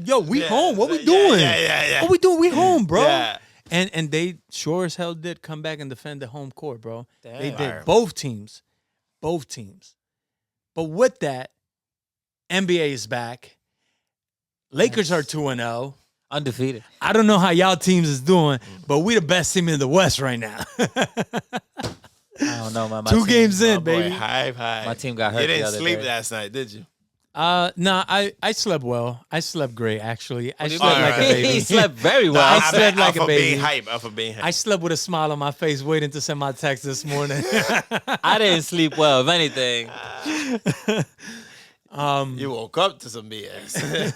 yo, we home. What we doing? Yeah. What we doing? We home, bro. Yeah. And they sure as hell did come back and defend the home court, bro. Damn. They did. Fire. Both teams. But with that, NBA is back. Lakers are 2-0. Undefeated. I don't know how y'all teams is doing, but we the best team in the West right now. I don't know, man. My Two team- games in, My boy, baby. hype. My team got hurt You the didn't other sleep day. last night, did you? No, I slept well. I slept great, actually. I What do you slept mean? like a baby. He slept very well. I slept like a for being baby. hype. For being hype. I slept with a smile on my face, waiting to send my text this morning. I didn't sleep well. If anything, You woke up to some BS.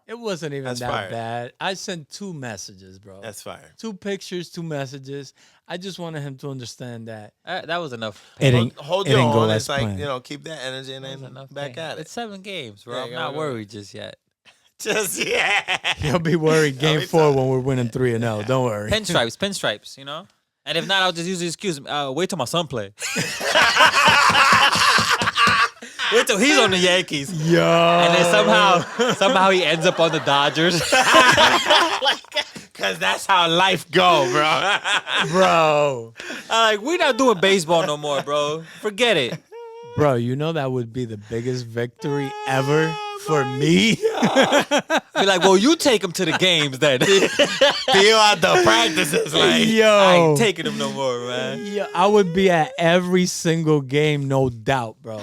It wasn't even That's that fire. bad. I sent 2 messages, bro. That's fire. 2 pictures, 2 messages. I just wanted him to understand that. that was enough. It Pain. ain't- Hold it your didn't go own. as It's like, planned. keep that energy and That was then enough back pain. at it. It's 7 games, bro. Yeah, I'm go, not go. worried just yet. Just, yeah. He'll be worried game we 4 talk- when we're winning 3-0. Don't worry. Pinstripes, you know? And if not, I'll just use the excuse. Wait till my son play. Wait till he's on the Yankees. Yo. And then somehow he ends up on the Dodgers. Because that's how life go, bro. Bro. I'm like, we're not doing baseball no more, bro. Forget it. Bro, you know that would be the biggest victory ever for me? Be like, well, you take him to the games then. Deal out the practices. Like, I Yo. ain't taking him no more, man. Yeah, I would be at every single game, no doubt, bro.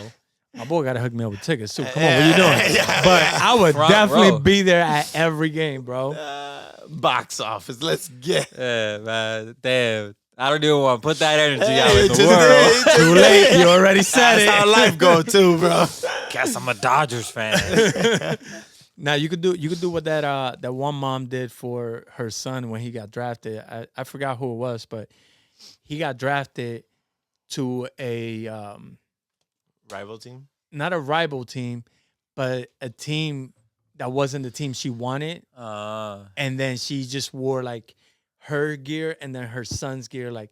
My boy got to hook me up with tickets, too. Come on, what you doing? But I would Front definitely row. be there at every game, bro. box office. Let's get. Yeah, man. Damn. I don't even want to put that energy out Hey, in the just- world. Too late. You already said That's how it. life go too, bro. Guess I'm a Dodgers fan. Now you could do what that one mom did for her son when he got drafted. I forgot who it was, but he got drafted to a Rival team. not a rival team, but a team that wasn't the team she wanted. And then she just wore like her gear and then her son's gear. Like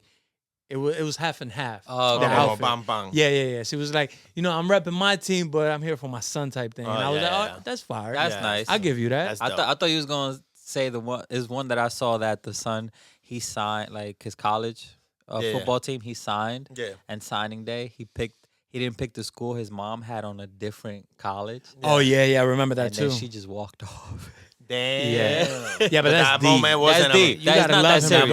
it was half and half. Oh, the okay. outfit. Bang, bang. Yeah. She was like, I'm repping my team, but I'm here for my son type thing. And I was yeah, like, yeah. oh, that's fire. That's Yeah. nice. I'll give you that. That's I thought you was gonna say the one that I saw that the son he signed like his college Yeah. football team he signed. Yeah. And signing day he didn't pick the school his mom had on a different college. Oh yeah, I remember that And too. then she just walked off. Damn. Yeah, but that's that deep. moment wasn't. That's deep. You That's gotta not love that him serious.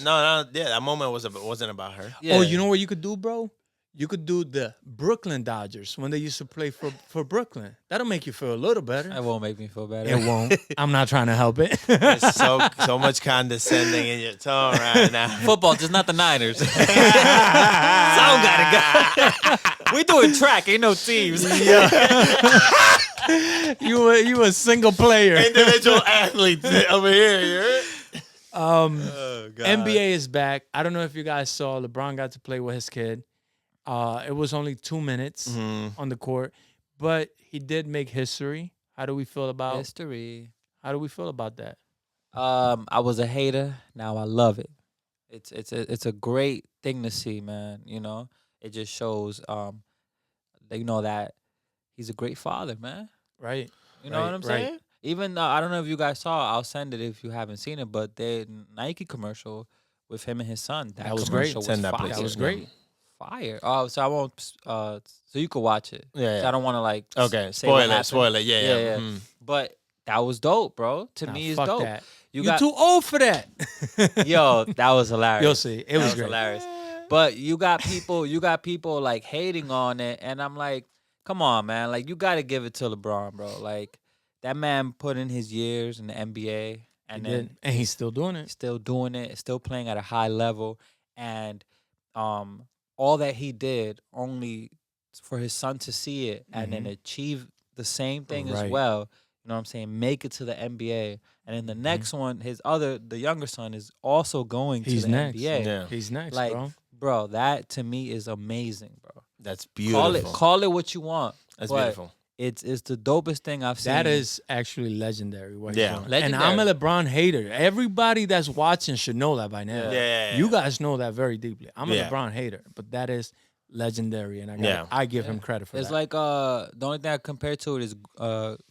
regardless. That moment wasn't about her. Yeah. Oh, you know what you could do, bro? You could do the Brooklyn Dodgers when they used to play for Brooklyn. That'll make you feel a little better. That won't make me feel better. It won't. I'm not trying to help it. There's so much condescending in your tone right now. Football, just not the Niners. Sound gotta go. We doing track, ain't no teams. You a single player. Individual athletes over here. You heard? Oh, God. NBA is back. I don't know if you guys saw LeBron got to play with his kid. It was only 2 minutes on the court, but he did make history. How do we feel about History. How do we feel about that? I was a hater. Now I love it. It's a great thing to see, man. You know, it just shows, that he's a great father, man. Right. You know what I'm saying? Even I don't know if you guys saw. I'll send it if you haven't seen it. But the Nike commercial with him and his son. That was great. commercial was Send that, fire. please. That was Yeah. great. Fire. Oh, so I won't. So you could watch it. Yeah, So yeah. I don't want to like. Okay, say what spoil it. happened. Spoil it. Yeah, yeah. Yeah. But that was dope, bro. To Nah, me, it's fuck dope. that. You You're got too old for that. yo. That was hilarious. You'll see. It That was great. hilarious. But you got people like hating on it, and I'm like, come on, man. Like you got to give it to LeBron, bro. Like that man put in his years in the NBA, and He then did. And he's still doing it. still doing it, still playing at a high level, and all that he did only for his son to see it and then achieve the same thing as Right. well. You know what I'm saying? Make it to the NBA, and then the next one, the younger son is also going He's to the next. NBA. Yeah. He's next, Like, bro. that to me is amazing, bro. That's beautiful. Call it what you want. That's but beautiful. It's the dopest thing I've seen. That is actually legendary. What he's Yeah. doing. Legendary. And I'm a LeBron hater. Everybody that's watching should know that by now. Yeah. You guys know that very deeply. I'm a Yeah. LeBron hater, but that is legendary, and Yeah. I give him credit for It's that. like the only thing I compare to it is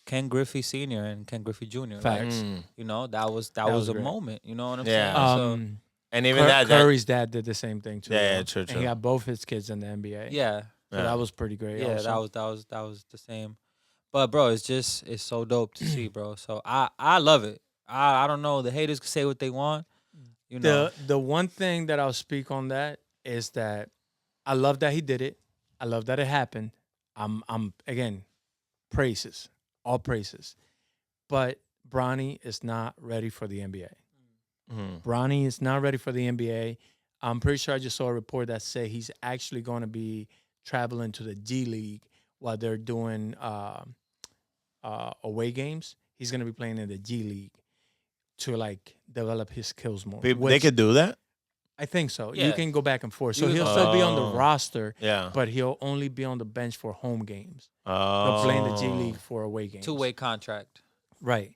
Ken Griffey Sr. and Ken Griffey Jr. Facts. You know, that was was a great. moment. You know what I'm Yeah. saying? And even that Curry's dad did the same thing too. Yeah, bro. true, And true. he got both his kids in the NBA. So yeah, So that was pretty great. yeah, also. that was the same. But bro, it's so dope to see, bro. So I love it. I don't know. The haters can say what they want. You know, The one thing that I'll speak on that is that I love that he did it. I love that it happened. I'm again, praises, all praises. But Bronny is not ready for the NBA. Bronny is not ready for the NBA. I'm pretty sure I just saw a report that said he's actually going to be traveling to the G League while they're doing away games. He's going to be playing in the G League to like develop his skills more. they which could do that. I think so. Yeah. You can go back and forth. So You he'll can- still be on the Oh. roster, Yeah. but he'll only be on the bench for home games. He'll Oh. play in the G League for away games. 2-way contract. Right.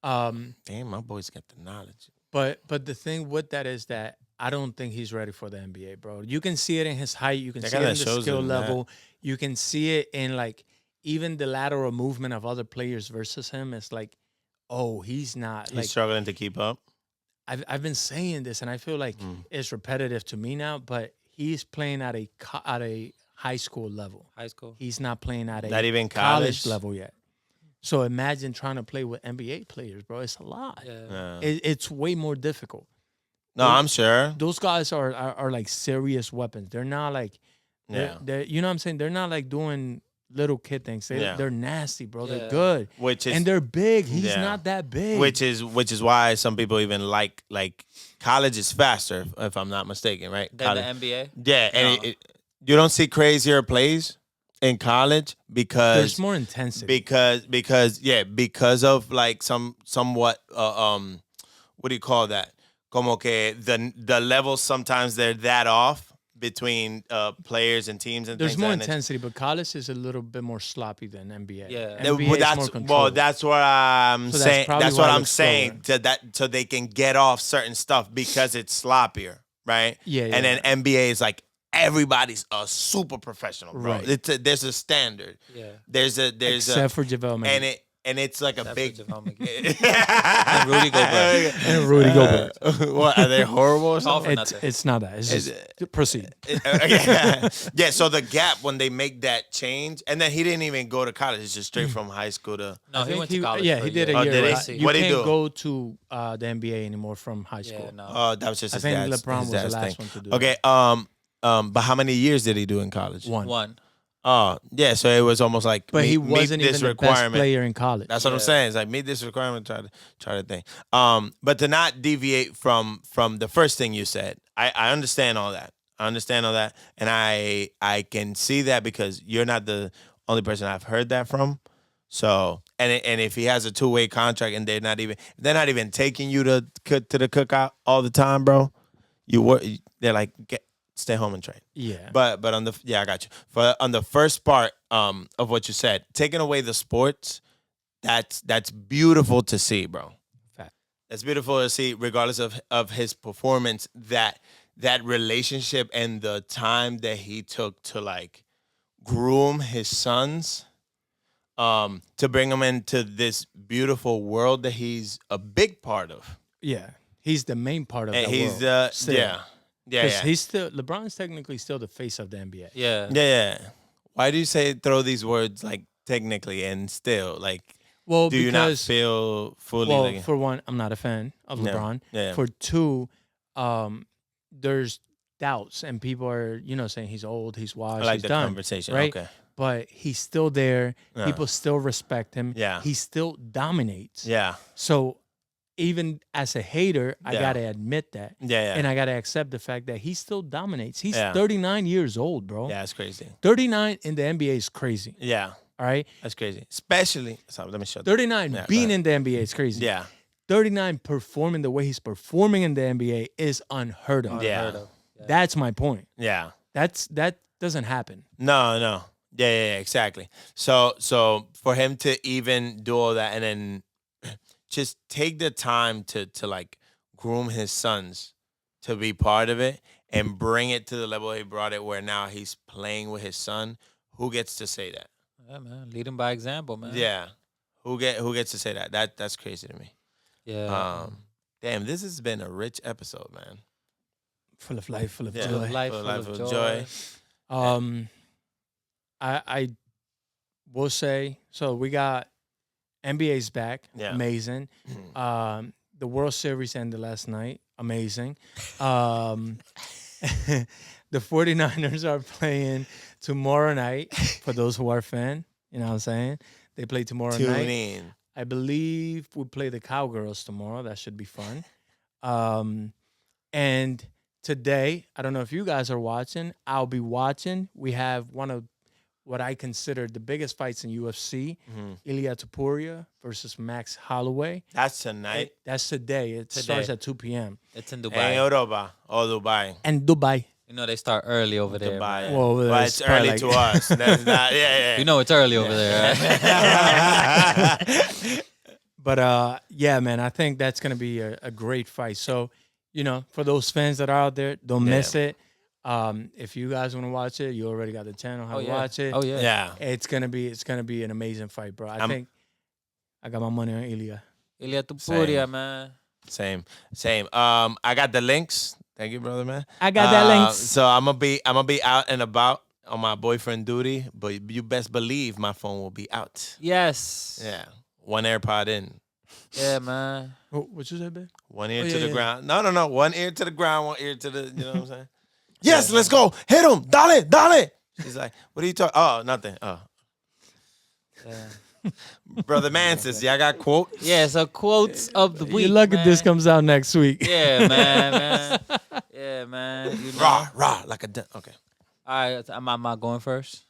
Damn, my boys got the knowledge. But the thing with that is that I don't think he's ready for the NBA, bro. You can see it in his height. You can That see it kinda in the shows skill him that. level. You can see it in like even the lateral movement of other players versus him. It's like, oh, he's not He's like struggling to keep up. I've been saying this, and I feel like it's repetitive to me now. But he's playing at a high school level. High school. He's not playing at a Not even college college? level yet. So imagine trying to play with NBA players, bro. It's a lot. Yeah. It's way more difficult. No, I'm sure. Those guys are like serious weapons. They're not like, Yeah. they're you know what I'm saying? They're not like doing little kid things. Yeah. They're nasty, bro. Yeah. They're good. Which is And they're big. He's Yeah. not that big. which is why some people even like college is faster, if I'm not mistaken, right? Then College. the NBA. Yeah, and No. you don't see crazier plays in college because there's more intensity. because of like somewhat what do you call that? Como que the levels sometimes they're that off between players and teams and There's things. more and it's- intensity, but college is a little bit more sloppy than NBA. Yeah. NBA Well, is that's more controlled. that's what I'm So that's saying. probably That's why what it I'm looks saying. So they can get off certain stuff because it's sloppier, right? Yeah, And yeah. then NBA is like everybody's a super professional, bro. Right. There's a standard. Yeah. There's except for JaVale McGee and it's like a Except big. for JaVale McGee. and Rudy Gobert. and Rudy Gobert. What are they horrible or All something? for It's nothing. it's not that. It's just proceed. Yeah. So the gap when they make that change, and then he didn't even go to college. It's just straight from high school to. No, I he think went to college. Yeah, for he did a year. Oh, year. did he? right? You What'd he can't do? go to the NBA anymore from high school. Yeah, no. Oh, that was just I his think dad's, LeBron his was the dad's last thing. one to do Okay. But how many years did he do in college? One. Oh, yeah. So it was almost like, But he meet wasn't this even the best requirement. player in college. That's what I'm Yeah. saying. It's like meet this requirement, try to think. But to not deviate from the first thing you said, I understand all that. I understand all that, and I can see that because you're not the only person I've heard that from. So and if he has a 2-way contract and they're not even taking you to the cookout all the time, bro, they're like stay home and train. Yeah. But on I got you. On the first part of what you said, taking away the sports, that's beautiful to see, bro. Fact. That's beautiful to see, regardless of his performance. That relationship and the time that he took to like groom his sons, to bring him into this beautiful world that he's a big part of. Yeah, he's the main part of And that he's world. the still. yeah. Because he's still LeBron's technically still the face of the NBA. Yeah. Why do you throw these words like technically and still like? Well, Do you not feel fully? Well, like, for one, I'm not a fan of LeBron. Yeah. For two, there's doubts and people are saying he's old, he's washed, I like he's the done, conversation. right? Okay. But he's still there. Yeah. People still respect him. Yeah. He still dominates. Yeah. So even as a hater, I Yeah. gotta admit that. Yeah. And I gotta accept the fact that he still dominates. He's Yeah. 39 years old, bro. Yeah, it's crazy. 39 in the NBA is crazy. Yeah, All right. that's crazy. Especially, sorry, let me shut. 39 Yeah, being go in the NBA is crazy. Yeah, 39 performing the way he's performing in the NBA is unheard of. Yeah. That's my point. yeah. That doesn't happen. No. Yeah, exactly. So for him to even do all that and then just take the time to like groom his sons to be part of it and bring it to the level he brought it where now he's playing with his son, who gets to say that? Yeah, man. Lead him by example, man. Yeah. Who gets to say that? That's crazy to me. Yeah. Damn, this has been a rich episode, man. Full of life, full of Yeah. joy. Full of life, Full full of of joy. joy. I will say, so we got NBA's back. Yeah. Amazing. The World Series ended last night. Amazing. The 49ers are playing tomorrow night for those who are fan. You know what I'm saying? They play tomorrow Tune night. in. I believe we play the Cowgirls tomorrow. That should be fun. And today, I don't know if you guys are watching. I'll be watching. We have one of what I consider the biggest fights in UFC. Ilya Topuria versus Max Holloway. That's tonight. That's today. It starts at 2 p.m. It's in In Dubai. Europa or Dubai. And Dubai. You know they start early over there. Dubai. man. Well, Well, that's it's early probably to like- us. That's not, yeah. You know it's early over there. Right? But yeah, man, I think that's gonna be a great fight. So, for those fans that are out there, don't miss it. If you guys want to watch it, you already got the channel. How to watch it? Oh yeah. Yeah. It's gonna be an amazing fight, bro. I think I got my money on Ilya. Ilya Topuria, man. Same. I got the links. Thank you, brother, man. I got that links. So I'm gonna be out and about on my boyfriend duty, but you best believe my phone will be out. Yes. Yeah. One AirPod in. Yeah, man. What you said, babe? One ear Oh, to yeah, the yeah. ground. No. One ear to the ground, one ear to the, you know what I'm saying? Yes, let's go. Hit him. Dale. She's like, what are you talking? Oh, nothing. Oh. Yeah. Brother Mansis, y'all got quote? Yeah, so quotes of the week. You're lucky man. this comes out next week. Yeah, man. Yeah, man. You know. Rah, like a okay. All right, am I going first?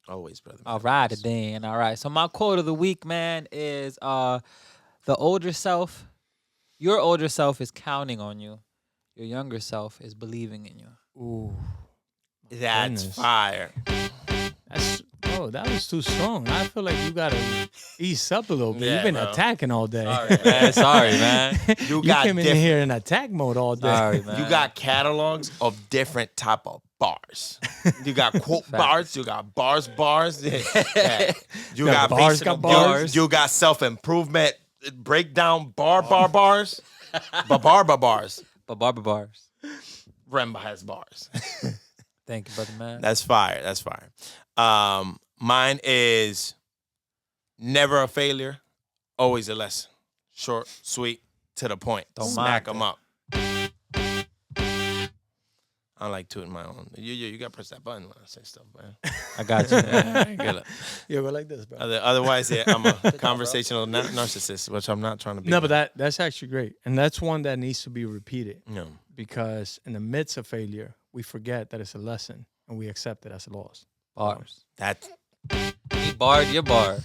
Always, brother. All right, then. All right. So my quote of the week, man, is the older self, your older self is counting on you. Your younger self is believing in you. Ooh, That's goodness. fire. that was too strong. I feel like you gotta ease up a little bit. Yeah, You've been bro. attacking all day. Sorry, man. You You got came in different- here in attack mode all day. Sorry, man. You got catalogs of different type of bars. You got quote bars. You got bars. Yeah. You got bars, got bars. You got self-improvement breakdown bars. Bars. But Barbara bars. Remba has bars. Thank you, brother, man. That's fire. Mine is never a failure, always a lesson. Short, sweet, to the point. Don't Smack mock them it. up. I like tooting my own. You got to press that button when I say stuff, man. I got you. Man. Good luck. Yeah, go like this, bro. Otherwise, yeah, I'm a conversational narcissist, which I'm not trying to be. No, but that's actually great, and that's one that needs to be repeated No. because in the midst of failure, we forget that it's a lesson and we accept it as a loss. Bars. That. He barred your bar.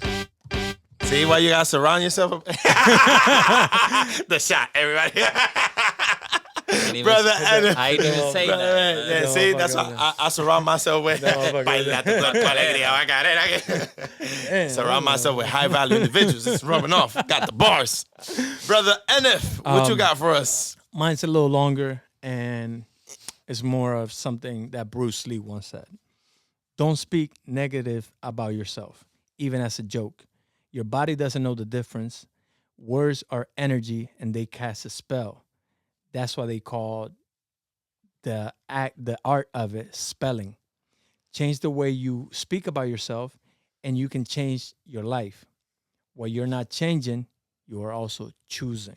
See why you got to surround yourself? The shot, everybody. Brother, I didn't even say that. Yeah, see, that's why I surround myself with. Baila tu cuerpo alegría. I got it. Surround myself with high value individuals. It's rubbing off. Got the bars. Brother NF, what you got for us? Mine's a little longer, and it's more of something that Bruce Lee once said. Don't speak negative about yourself. even as a joke. Your body doesn't know the difference. Words are energy, and they cast a spell. That's why they call the art of it spelling. Change the way you speak about yourself, and you can change your life. What you're not changing, you are also choosing.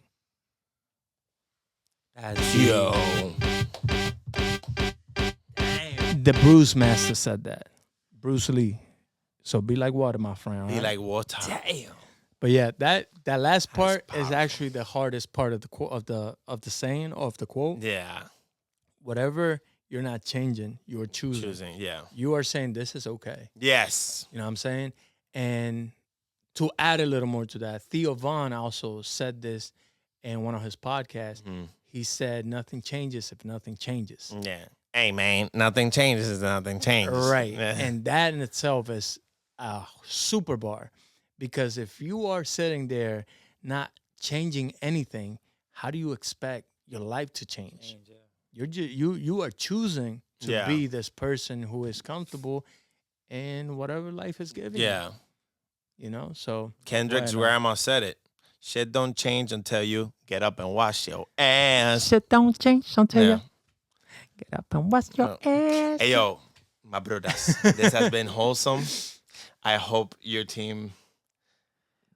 That's Yo. The Bruce Master said that. Bruce Lee. So be like water, my friend. Be right? like water. Damn. But yeah, that last part is powerful. actually the hardest part of the quote of the saying or of the quote. Yeah. Whatever you're not changing, you are choosing. Choosing. Yeah. You are saying this is okay. Yes. You know what I'm saying? And to add a little more to that, Theo Vaughn also said this in one of his podcasts. He said, nothing changes if nothing changes. Yeah. Hey, man, nothing changes if nothing changes. Right. Yeah. And that in itself is a super bar. Because if you are sitting there not changing anything, how do you expect your life to change? You are choosing to be this person who is comfortable in whatever life is giving you. Yeah. You know, so Kendrick's Right on. grandma said it. Shit don't change until you get up and wash your ass. shit don't change until Yeah. you get up and wash your ass. Hey, yo, my brothers. This has been wholesome. I hope your team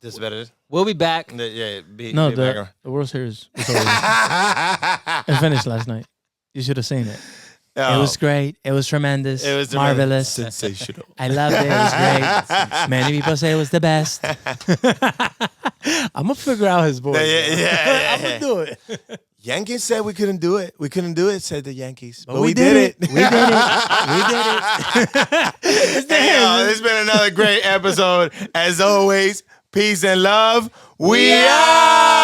does better. We'll be back. Yeah, be No, back. the World Series was over. It finished last night. You should have seen it. Oh, It was great. It was tremendous. it was marvelous. sensational. I loved it. It was great. Many people say it was the best. I'm gonna figure out his voice. Yeah. I'm gonna do it. Yankees said we couldn't do it. We couldn't do it, said the Yankees. But we did it. We did it. We did it. Hey, yo, this has been another great episode. As always, peace and love. We out.